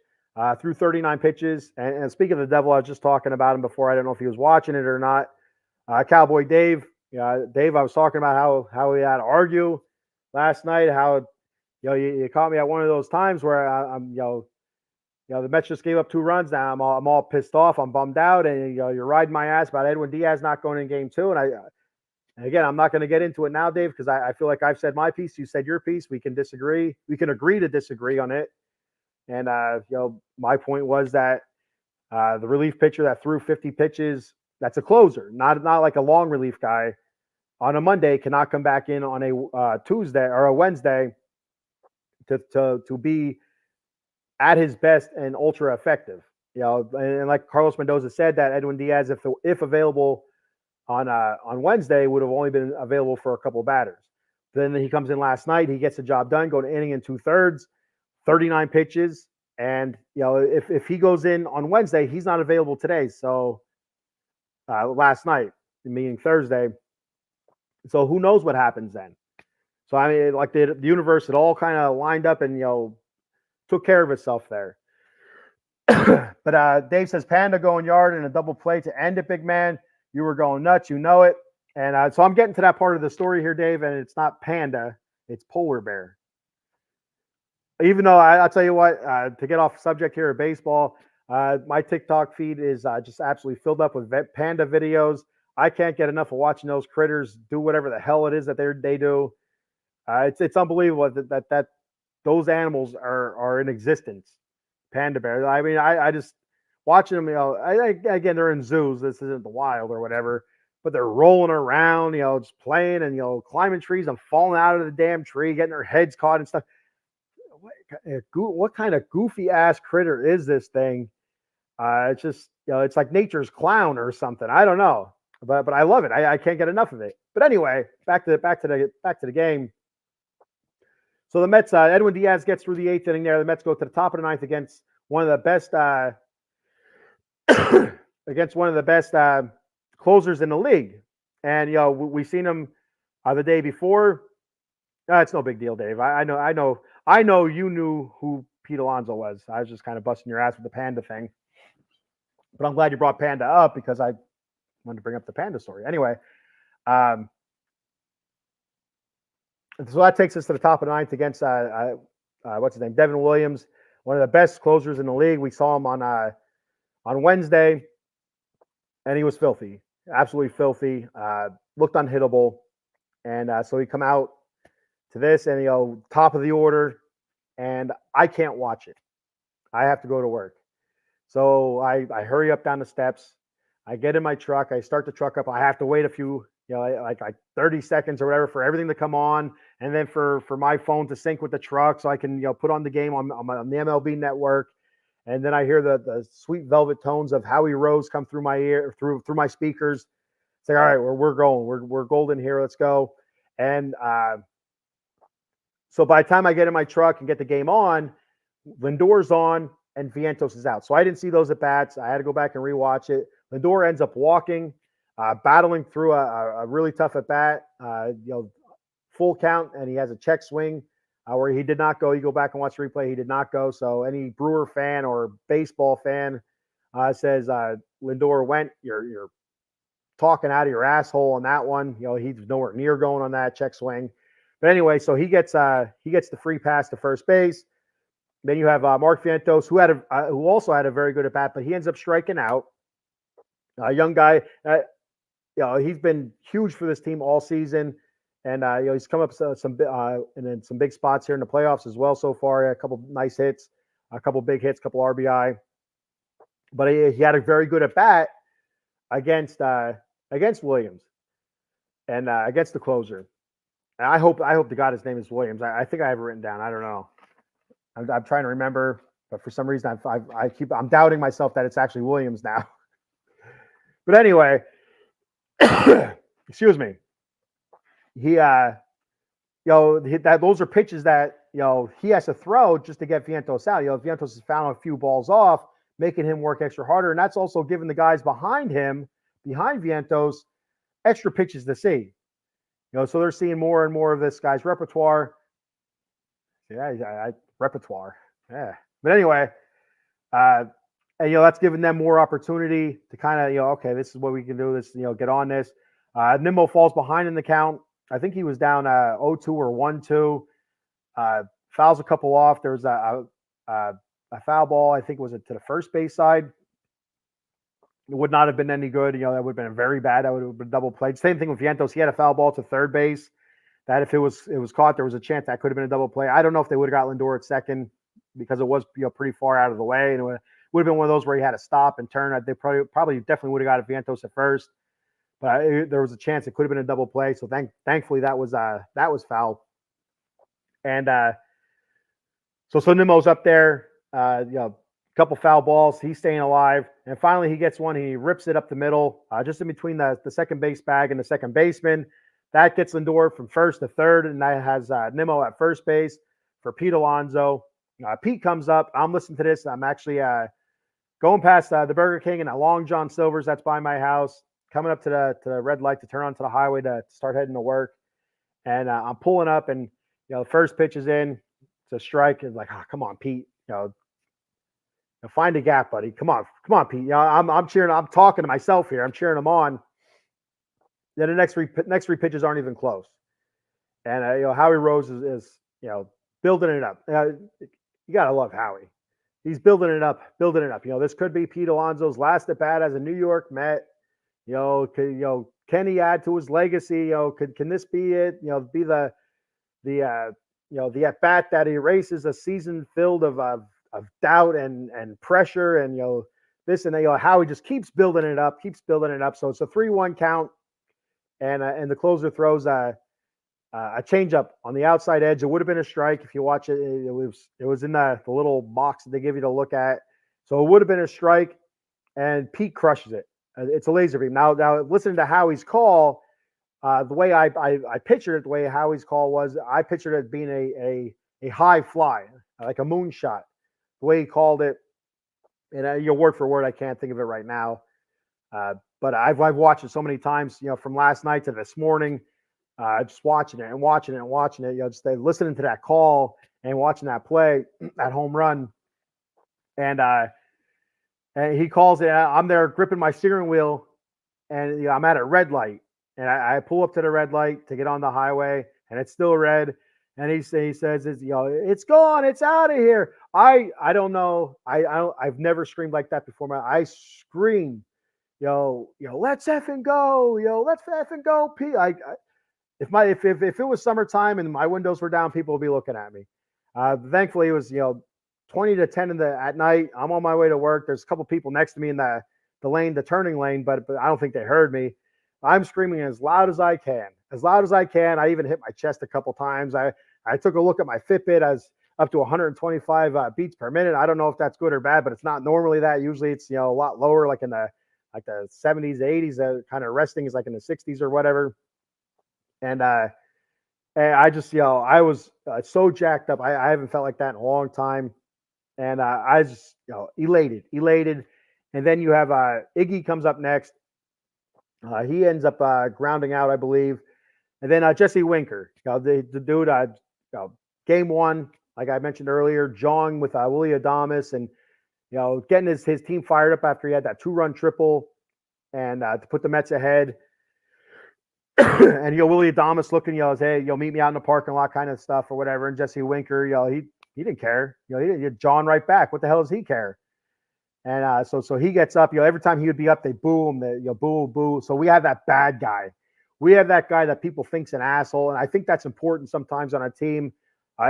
threw 39 pitches. And speaking of the devil, I was just talking about him before. I don't know if he was watching it or not. Cowboy Dave. Dave, I was talking about how we had to argue last night, how you caught me at one of those times where I'm the Mets just gave up 2 runs. Now I'm all pissed off. I'm bummed out, and you're riding my ass about Edwin Diaz not going in game 2. And again, I'm not going to get into it now, Dave, because I feel like I've said my piece. You said your piece. We can disagree. We can agree to disagree on it. And my point was that the relief pitcher that threw 50 pitches, that's a closer, not like a long relief guy, on a Monday cannot come back in on a Tuesday or a Wednesday to be at his best and ultra effective. And like Carlos Mendoza said, that Edwin Diaz, if available on Wednesday, would have only been available for a couple of batters. Then he comes in last night. He gets the job done, going to inning and 2/3, 39 pitches. And, if he goes in on Wednesday, he's not available today. So last night, meaning Thursday. So who knows what happens then? So, I mean, like the universe had all kind of lined up and, took care of itself there. But Dave says, Panda going yard and a double play to end it, big man. You were going nuts. You know it. And so I'm getting to that part of the story here, Dave, and it's not Panda. It's Polar Bear. Even though I'll tell you what, to get off subject here of baseball, my TikTok feed is just absolutely filled up with Panda videos. I can't get enough of watching those critters do whatever the hell it is that they do. It's unbelievable that those animals are in existence. Panda bears. I mean, I just watching them. Again, they're in zoos. This isn't the wild or whatever, but they're rolling around. Just playing and climbing trees and falling out of the damn tree, getting their heads caught and stuff. What kind of goofy ass critter is this thing? It's just it's like nature's clown or something. I don't know, but I love it. I can't get enough of it. But anyway, back to the game. So the Mets, Edwin Diaz gets through the 8th inning there. The Mets go to the top of the 9th against one of the best closers in the league. And we seen him the day before. It's no big deal, Dave. I know you knew who Pete Alonso was. I was just kind of busting your ass with the Panda thing. But I'm glad you brought Panda up because I wanted to bring up the Panda story. Anyway, so that takes us to the top of the 9th against what's his name, Devin Williams. one of the best closers in the league. We saw him on Wednesday, and he was filthy, absolutely filthy. Looked unhittable, and so he come out to this, and top of the order, and I can't watch it. I have to go to work, so I hurry up down the steps. I get in my truck. I start the truck up. I have to wait a few, like 30 seconds or whatever for everything to come on, and then for my phone to sync with the truck so I can put on the game on the MLB network. And then I hear the sweet velvet tones of Howie Rose come through my ear, through my speakers. It's like, all right, we're going. We're golden here. Let's go. And so by the time I get in my truck and get the game on, Lindor's on and Vientos is out. So I didn't see those at bats. I had to go back and rewatch it. Lindor ends up walking, battling through a really tough at bat, full count, and he has a check swing where he did not go. You go back and watch the replay, he did not go. So any Brewer fan or baseball fan says Lindor went, you're talking out of your asshole on that one. He's nowhere near going on that check swing. But anyway, so he gets the free pass to first base. Then you have Mark Vientos, who also had a very good at bat, but he ends up striking out. A young guy, he's been huge for this team all season, and he's come up some big spots here in the playoffs as well so far. A couple nice hits, a couple big hits, a couple RBI. But he had a very good at bat against Williams and against the closer. And I hope to God his name is Williams. I think I have it written down. I don't know. I'm trying to remember, but for some reason I'm doubting myself that it's actually Williams now. But anyway, excuse me. Those are pitches that he has to throw just to get Vientos out. Vientos has found a few balls off, making him work extra harder, and that's also giving the guys behind Vientos, extra pitches to see. So they're seeing more and more of this guy's repertoire. Repertoire. Yeah. But anyway, and that's giving them more opportunity to kind of, okay, this is what we can do. This, get on this. Nimmo falls behind in the count. I think he was down 0-2 or 1-2. Fouls a couple off. There was a foul ball. I think it was to the first base side. It would not have been any good. That would have been very bad. That would have been double played. Same thing with Vientos. He had a foul ball to third base. That if it was caught, there was a chance that could have been a double play. I don't know if they would have got Lindor at second because it was pretty far out of the way, and it would have been one of those where he had to stop and turn. They probably definitely would have got Vientos at first, but there was a chance it could have been a double play. So thankfully that was foul. And so Nimmo's up there, a couple foul balls. He's staying alive, and finally he gets one. He rips it up the middle, just in between the second base bag and the second baseman. That gets Lindor from first to third, and that has Nimmo at first base for Pete Alonso. Pete comes up. I'm listening to this. I'm actually going past the Burger King and a Long John Silver's that's by my house, coming up to the red light to turn onto the highway to start heading to work. And I'm pulling up, and the first pitch is in. It's a strike. It's like, come on, Pete. Find a gap, buddy. Come on, Pete. I'm cheering. I'm talking to myself here. I'm cheering him on. Then the next three pitches aren't even close, and Howie Rose is building it up. You gotta love Howie. He's building it up. This could be Pete Alonso's last at bat as a New York Met. Can he add to his legacy? Can this be it? Be the at bat that erases a season filled of doubt and pressure and this and Howie just keeps building it up. So it's a 3-1 count. And the closer throws a changeup on the outside edge. It would have been a strike if you watch it. It was in the little box that they give you to look at. So it would have been a strike, and Pete crushes it. It's a laser beam. Now listening to Howie's call, the way I pictured it, the way Howie's call was, I pictured it being a high fly, like a moonshot. The way he called it, and your word for word, I can't think of it right now. But I've watched it so many times, from last night to this morning, just watching it. Just listening to that call and watching that play, that home run. And he calls it. I'm there gripping my steering wheel, and I'm at a red light. And I pull up to the red light to get on the highway, and it's still red. And he says, it's gone, it's out of here. I don't know. I've never screamed like that before. I screamed, let's effing go, let's effing go. If it was summertime and my windows were down, people would be looking at me. Thankfully, it was 20 to 10 at night. I'm on my way to work. There's a couple people next to me in the turning lane, but I don't think they heard me. I'm screaming as loud as I can, as loud as I can. I even hit my chest a couple times. I took a look at my Fitbit as up to 125 beats per minute. I don't know if that's good or bad, but it's not normally that. Usually it's a lot lower, like in the 70s, 80s. Kind of resting is like in the 60s or whatever. And I just I was so jacked up. I haven't felt like that in a long time, and I just elated. And then you have Iggy comes up next. He ends up grounding out, I believe. And then Jesse Winker, the dude, game one, like I mentioned earlier, jawing with Willy Adames and, getting his team fired up after he had that 2-run triple and to put the Mets ahead. And, Willy Adames looking, as, hey, meet me out in the parking lot kind of stuff or whatever. And Jesse Winker, he didn't care. He jawing right back. What the hell does he care? And so he gets up. Every time he would be up, they boo him. Boo. So we have that bad guy. We have that guy that people think's an asshole, and I think that's important sometimes on a team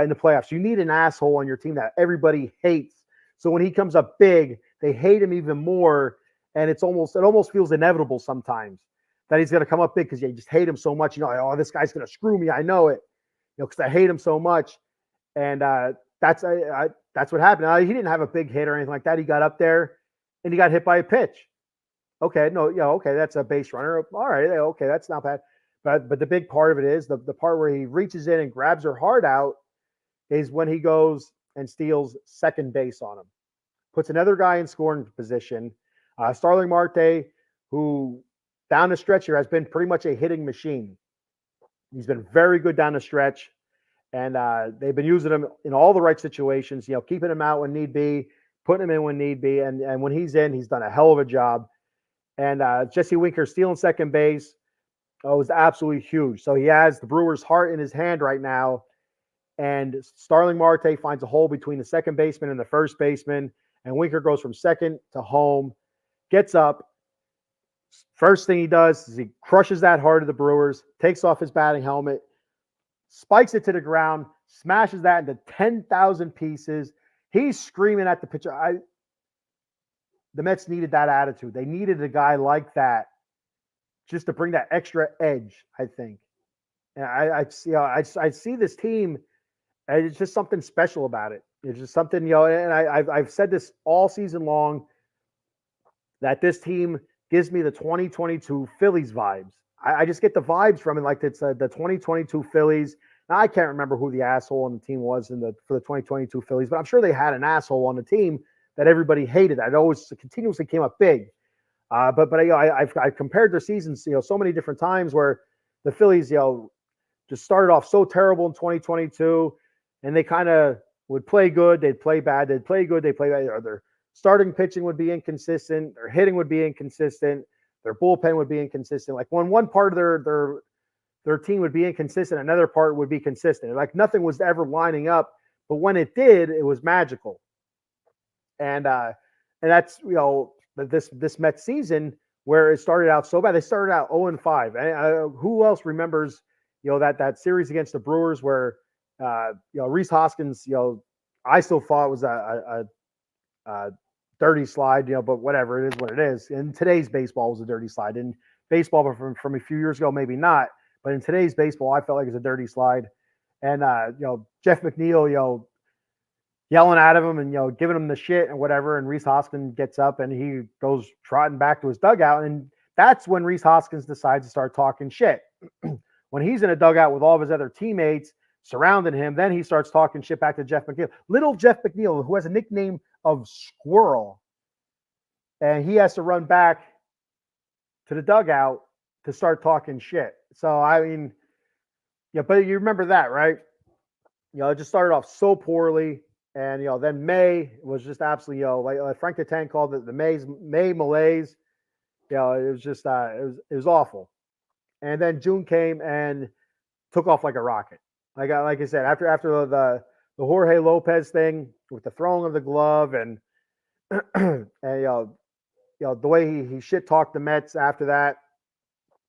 in the playoffs. You need an asshole on your team that everybody hates. So when he comes up big, they hate him even more, and it almost feels inevitable sometimes that he's going to come up big because you just hate him so much. Oh, this guy's going to screw me. I know it, because I hate him so much, and that's what happened. Now, he didn't have a big hit or anything like that. He got up there and he got hit by a pitch. Okay, that's a base runner. All right, okay, that's not bad. But the big part of it is the part where he reaches in and grabs her heart out is when he goes and steals second base on him. Puts another guy in scoring position. Starling Marte, who down the stretch here has been pretty much a hitting machine. He's been very good down the stretch. And they've been using him in all the right situations, keeping him out when need be, putting him in when need be. And when he's in, he's done a hell of a job. And Jesse Winker stealing second base was absolutely huge. So he has the Brewers' heart in his hand right now. And Starling Marte finds a hole between the second baseman and the first baseman. And Winker goes from second to home, gets up. First thing he does is he crushes that heart of the Brewers, takes off his batting helmet, spikes it to the ground, smashes that into 10,000 pieces. He's screaming at the pitcher. The Mets needed that attitude. They needed a guy like that just to bring that extra edge, I think. And I see this team, and it's just something special about it. It's just something, and I've said this all season long, that this team gives me the 2022 Phillies vibes. I just get the vibes from it, like it's the 2022 Phillies. Now, I can't remember who the asshole on the team was for the 2022 Phillies, but I'm sure they had an asshole on the team that everybody hated. That always continuously came up big. But I've compared their seasons, so many different times where the Phillies, just started off so terrible in 2022, and they kind of would play good, they'd play bad, they'd play good, they'd play bad. Or their starting pitching would be inconsistent, their hitting would be inconsistent, their bullpen would be inconsistent. Like when one part of their team would be inconsistent, another part would be consistent. Like nothing was ever lining up, but when it did, it was magical. And that's this Mets season where it started out so bad. They started out 0-5. And who else remembers that series against the Brewers where Rhys Hoskins, I still thought was a dirty slide, but whatever, it is what it is. In today's baseball, it was a dirty slide. In baseball from a few years ago, maybe not. But in today's baseball, I felt like it was a dirty slide. And Jeff McNeil, yelling at him and giving him the shit and whatever. And Rhys Hoskins gets up and he goes trotting back to his dugout. And that's when Rhys Hoskins decides to start talking shit. When he's in a dugout with all of his other teammates surrounding him, then he starts talking shit back to Jeff McNeil. Little Jeff McNeil, who has a nickname of Squirrel. And he has to run back to the dugout to start talking shit. So, I mean, but you remember that, right? It just started off so poorly. And, then May was just absolutely, like Frank the Tank called it the May malaise. It was just, it was awful. And then June came and took off like a rocket. Like I said, after the Jorge Lopez thing with the throwing of the glove and and the way he shit talked the Mets after that,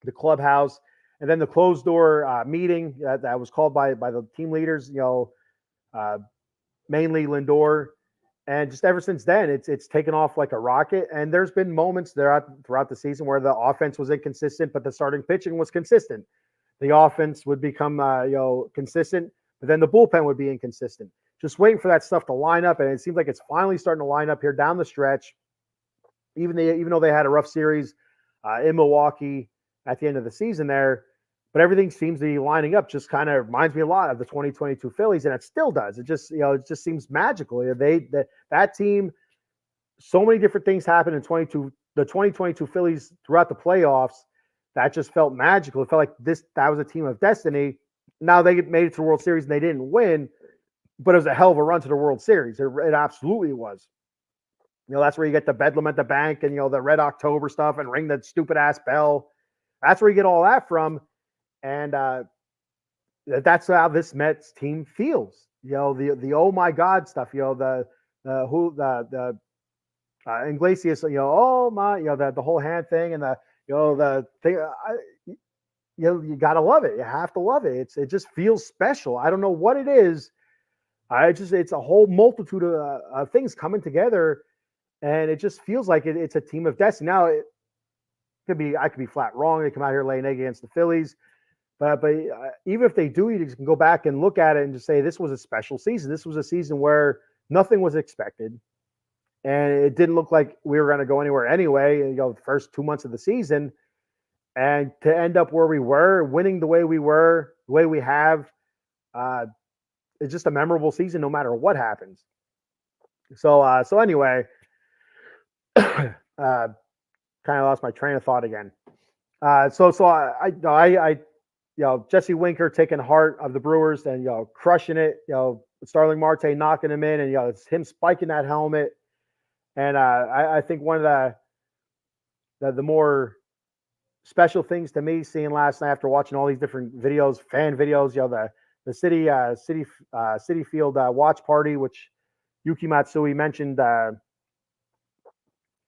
the clubhouse, and then the closed door meeting that was called by the team leaders, uh, mainly Lindor. And just ever since then, it's taken off like a rocket. And there's been moments throughout the season where the offense was inconsistent, but the starting pitching was consistent. The offense would become consistent, but then the bullpen would be inconsistent. Just waiting for that stuff to line up, and it seems like it's finally starting to line up here down the stretch. Even though they had a rough series in Milwaukee at the end of the season there, but everything seems to be lining up. Just kind of reminds me a lot of the 2022 Phillies, and it still does. It just seems magical. That team, so many different things happened in the 2022 Phillies throughout the playoffs that just felt magical. It felt like that was a team of destiny. Now they made it to the World Series and they didn't win, but it was a hell of a run to the World Series. It absolutely was. That's where you get the Bedlam at the Bank and the Red October stuff and ring that stupid ass bell. That's where you get all that from. And that's how this Mets team feels. The oh my God stuff. The Iglesias. Oh my. The whole hand thing and the thing. You gotta love it. You have to love it. It just feels special. I don't know what it is. It's a whole multitude of things coming together, and it just feels like it's a team of destiny. Now I could be flat wrong. They come out here laying egg against the Phillies. But even if they do, you can go back and look at it and just say this was a special season. This was a season where nothing was expected, and it didn't look like we were going to go anywhere anyway. The first 2 months of the season, and to end up where we were, winning the way we were, the way we have, it's just a memorable season, no matter what happens. So anyway, kind of lost my train of thought again. Jesse Winker taking heart of the Brewers and crushing it. Starling Marte knocking him in, and it's him spiking that helmet. And I think one of the more special things to me seeing last night after watching all these different videos, fan videos, the Citi Field watch party, which Yuki Matsui mentioned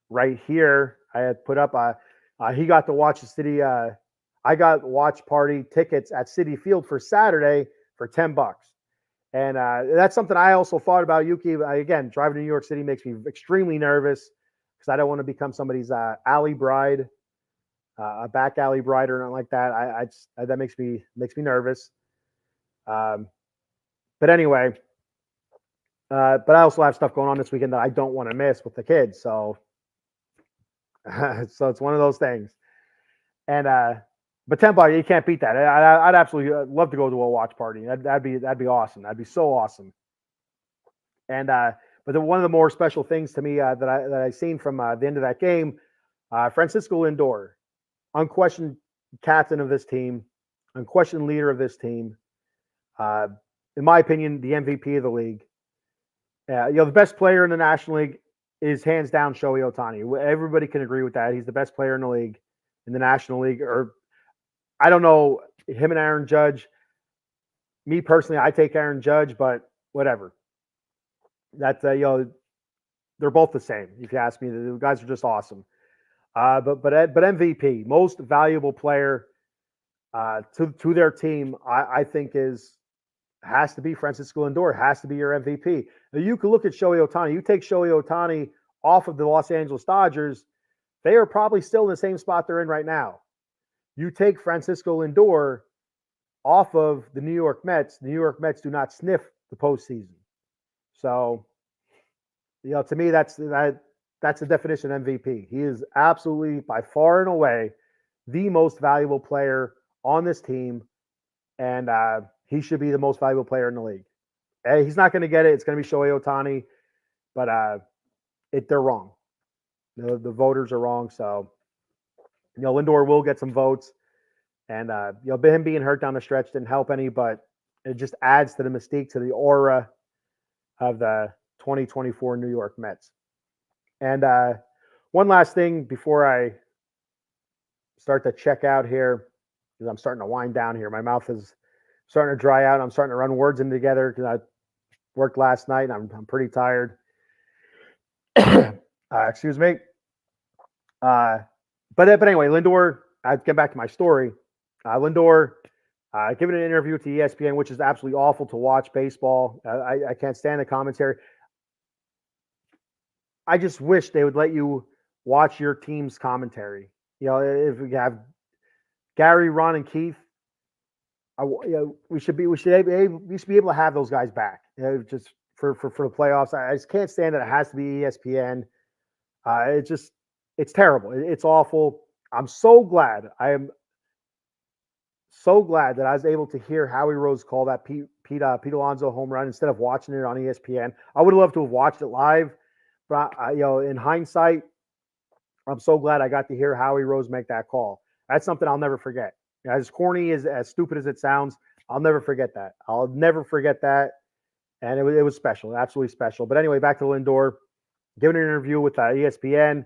right here. I had put up. He got to watch the Citi. I got watch party tickets at Citi Field for Saturday for $10. And that's something I also thought about, Yuki. Again, driving to New York City makes me extremely nervous because I don't want to become somebody's alley bride, a back alley bride or nothing like that. That makes me nervous. But anyway, but I also have stuff going on this weekend that I don't want to miss with the kids. So it's one of those things. And but $10, you can't beat that. I'd absolutely love to go to a watch party. That'd be awesome. That'd be so awesome. And but one of the more special things to me that I seen from the end of that game, Francisco Lindor, unquestioned captain of this team, unquestioned leader of this team. In my opinion, the MVP of the league. The best player in the National League is hands down Shohei Ohtani. Everybody can agree with that. He's the best player in the league, in the National League. Or I don't know, him and Aaron Judge. Me personally, I take Aaron Judge, but whatever. That's they're both the same. If you ask me, the guys are just awesome. But MVP, most valuable player to their team, I think has to be Francisco Lindor. Has to be your MVP. Now you can look at Shohei Ohtani. You take Shohei Ohtani off of the Los Angeles Dodgers, they are probably still in the same spot they're in right now. You take Francisco Lindor off of the New York Mets do not sniff the postseason. So, to me, that's the definition of MVP. He is absolutely, by far and away, the most valuable player on this team, and he should be the most valuable player in the league. He's not going to get it. It's going to be Shohei Ohtani, but they're wrong. The voters are wrong. So, Lindor will get some votes, and him being hurt down the stretch didn't help any, but it just adds to the mystique, to the aura of the 2024 New York Mets. And one last thing before I start to check out here, because I'm starting to wind down here. My mouth is starting to dry out. I'm starting to run words in together because I worked last night and I'm pretty tired. Excuse me. But anyway, Lindor. I get back to my story. Lindor giving an interview to ESPN, which is absolutely awful to watch baseball. I can't stand the commentary. I just wish they would let you watch your team's commentary. You know, if we have Gary, Ron, and Keith, we should be able to have those guys back. You know, just for the playoffs. I just can't stand that it has to be ESPN. It's terrible. It's awful. I'm so glad. I am so glad that I was able to hear Howie Rose call that Pete Alonso home run instead of watching it on ESPN. I would have loved to have watched it live, but in hindsight, I'm so glad I got to hear Howie Rose make that call. That's something I'll never forget. As corny as stupid as it sounds, I'll never forget that. I'll never forget that. And it was special, absolutely special. But anyway, back to Lindor, giving an interview with ESPN.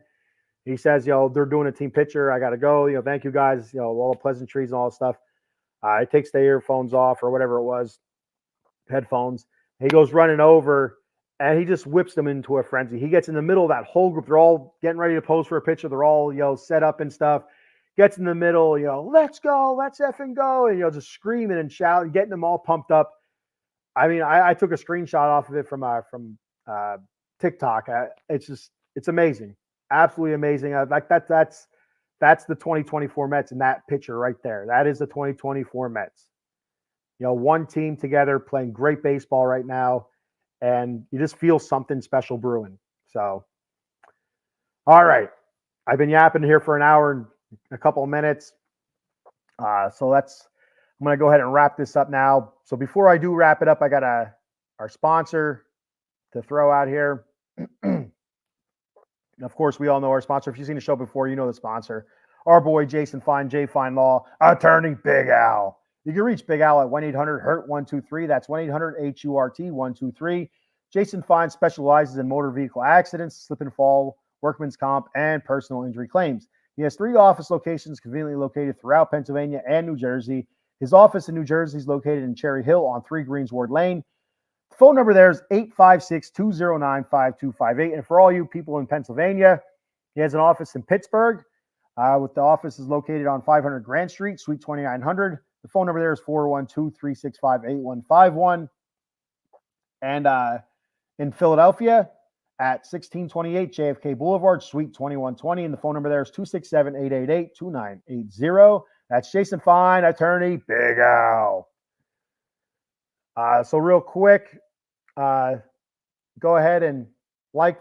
He says, they're doing a team picture. I got to go. Thank you guys. All the pleasantries and all that stuff. He takes the earphones off or whatever it was, headphones. He goes running over, and he just whips them into a frenzy. He gets in the middle of that whole group. They're all getting ready to pose for a picture. They're all, set up and stuff. Gets in the middle, let's go, let's effing go. And, just screaming and shouting, getting them all pumped up. I mean, I took a screenshot off of it from TikTok. It's amazing. Absolutely amazing. That's the 2024 Mets in that picture right there. That is the 2024 Mets. One team together playing great baseball right now, and you just feel something special brewing. So, all right. I've been yapping here for an hour and a couple of minutes. I'm going to go ahead and wrap this up now. So before I do wrap it up, I got our sponsor to throw out here. Of course, we all know our sponsor. If you've seen the show before, you know the sponsor. Our boy, Jason Fine, J Fine Law, attorney Big Al. You can reach Big Al at 1-800-HURT-123. That's 1-800-HURT-123. Jason Fine specializes in motor vehicle accidents, slip and fall, workman's comp, and personal injury claims. He has 3 office locations conveniently located throughout Pennsylvania and New Jersey. His office in New Jersey is located in Cherry Hill on 3 Greensward Lane. The phone number there is 856-209-5258. And for all you people in Pennsylvania, he has an office in Pittsburgh. With the office is located on 500 Grant Street, Suite 2900. The phone number there is 412-365-8151. And in Philadelphia at 1628 JFK Boulevard, Suite 2120. And the phone number there is 267-888-2980. That's Jason Fine, attorney Big Al. So real quick, go ahead and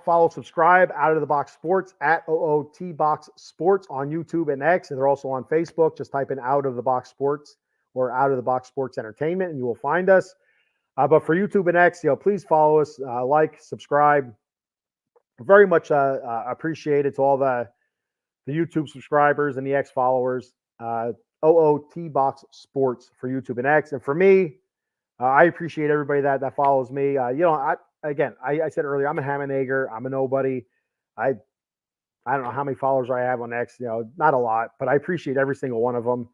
follow, subscribe, Out of the Box Sports at OOT Box Sports on YouTube and X. And they're also on Facebook. Just type in Out of the Box Sports or Out of the Box Sports Entertainment, and you will find us. But for YouTube and X, please follow us, subscribe. Very much appreciate it to all the YouTube subscribers and the X followers. OOT Box Sports for YouTube and X. And for me, I appreciate everybody that follows me. I said earlier, I'm a ham and egger. I'm a nobody. I don't know how many followers I have on X. Not a lot, but I appreciate every single one of them.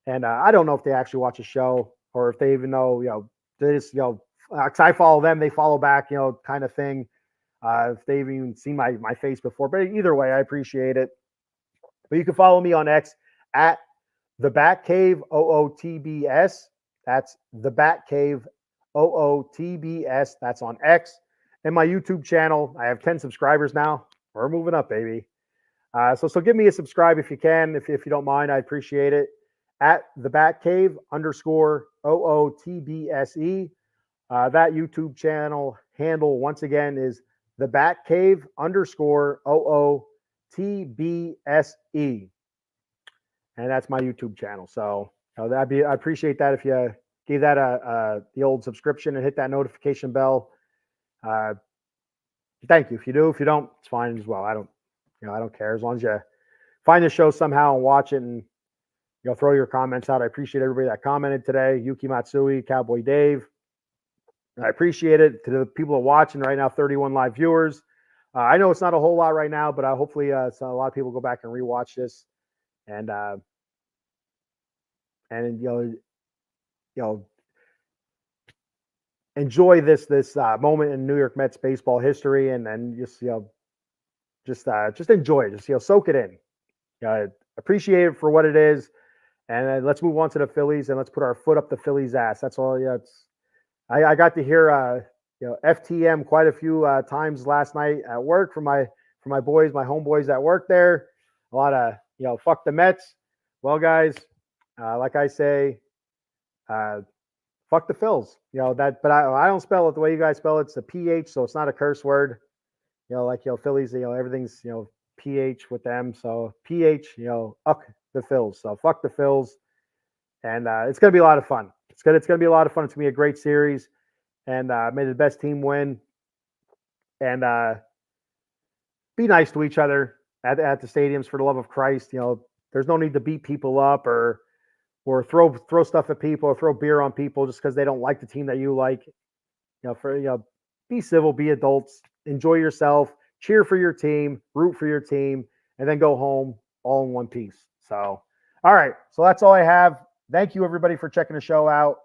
And I don't know if they actually watch a show or if they even know. They just because I follow them, they follow back. Kind of thing. If they've even seen my face before, but either way, I appreciate it. But you can follow me on X at the Batcave OOTBS. That's the Batcave OOTBS. That's on X. And my YouTube channel, I have 10 subscribers now. We're moving up, baby. So give me a subscribe if you can. If you don't mind, I appreciate it. At the Batcave _OOTBSE. That YouTube channel handle, once again, is the Batcave _OOTBSE. And that's my YouTube channel. So I appreciate that if you gave that the old subscription and hit that notification bell. Thank you. If you do, if you don't, it's fine as well. I don't care as long as you find the show somehow and watch it and throw your comments out. I appreciate everybody that commented today. Yuki Matsui, Cowboy Dave. I appreciate it. To the people that are watching right now, 31 live viewers. I know it's not a whole lot right now, but hopefully so a lot of people go back and rewatch this. And enjoy this moment in New York Mets baseball history, and then just just enjoy it. Just soak it in. Appreciate it for what it is, and then let's move on to the Phillies and let's put our foot up the Phillies' ass. That's all. Yeah, I got to hear FTM quite a few times last night at work from my boys, my homeboys that work there. A lot of fuck the Mets. Well, guys, like I say, fuck the Phils. But I don't spell it the way you guys spell it. It's a PH, so it's not a curse word. Phillies. Everything's PH with them. So PH. Uck the Phils. So fuck the Phils, and it's gonna be a lot of fun. It's gonna be a lot of fun. It's gonna be a great series, and may the best team win. And be nice to each other at the stadiums, for the love of Christ. There's no need to beat people up or throw stuff at people or throw beer on people just because they don't like the team that you like. Be civil, be adults, enjoy yourself, cheer for your team, root for your team, and then go home all in one piece. So, all right. So that's all I have. Thank you, everybody, for checking the show out.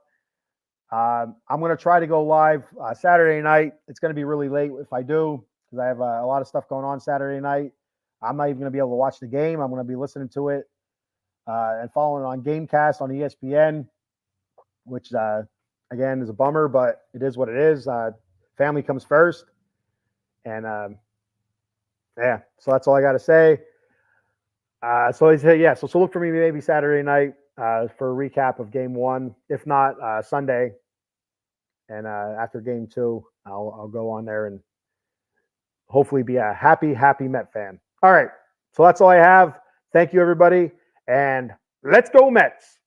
I'm going to try to go live Saturday night. It's going to be really late if I do, because I have a lot of stuff going on Saturday night. I'm not even going to be able to watch the game. I'm going to be listening to it and following it on Gamecast on ESPN, which, again, is a bummer, but it is what it is. Family comes first. And, yeah, so that's all I got to say. So look for me maybe Saturday night for a recap of Game 1. If not, Sunday. And after Game 2, I'll go on there and hopefully be a happy Met fan. All right, so that's all I have. Thank you, everybody, and let's go Mets.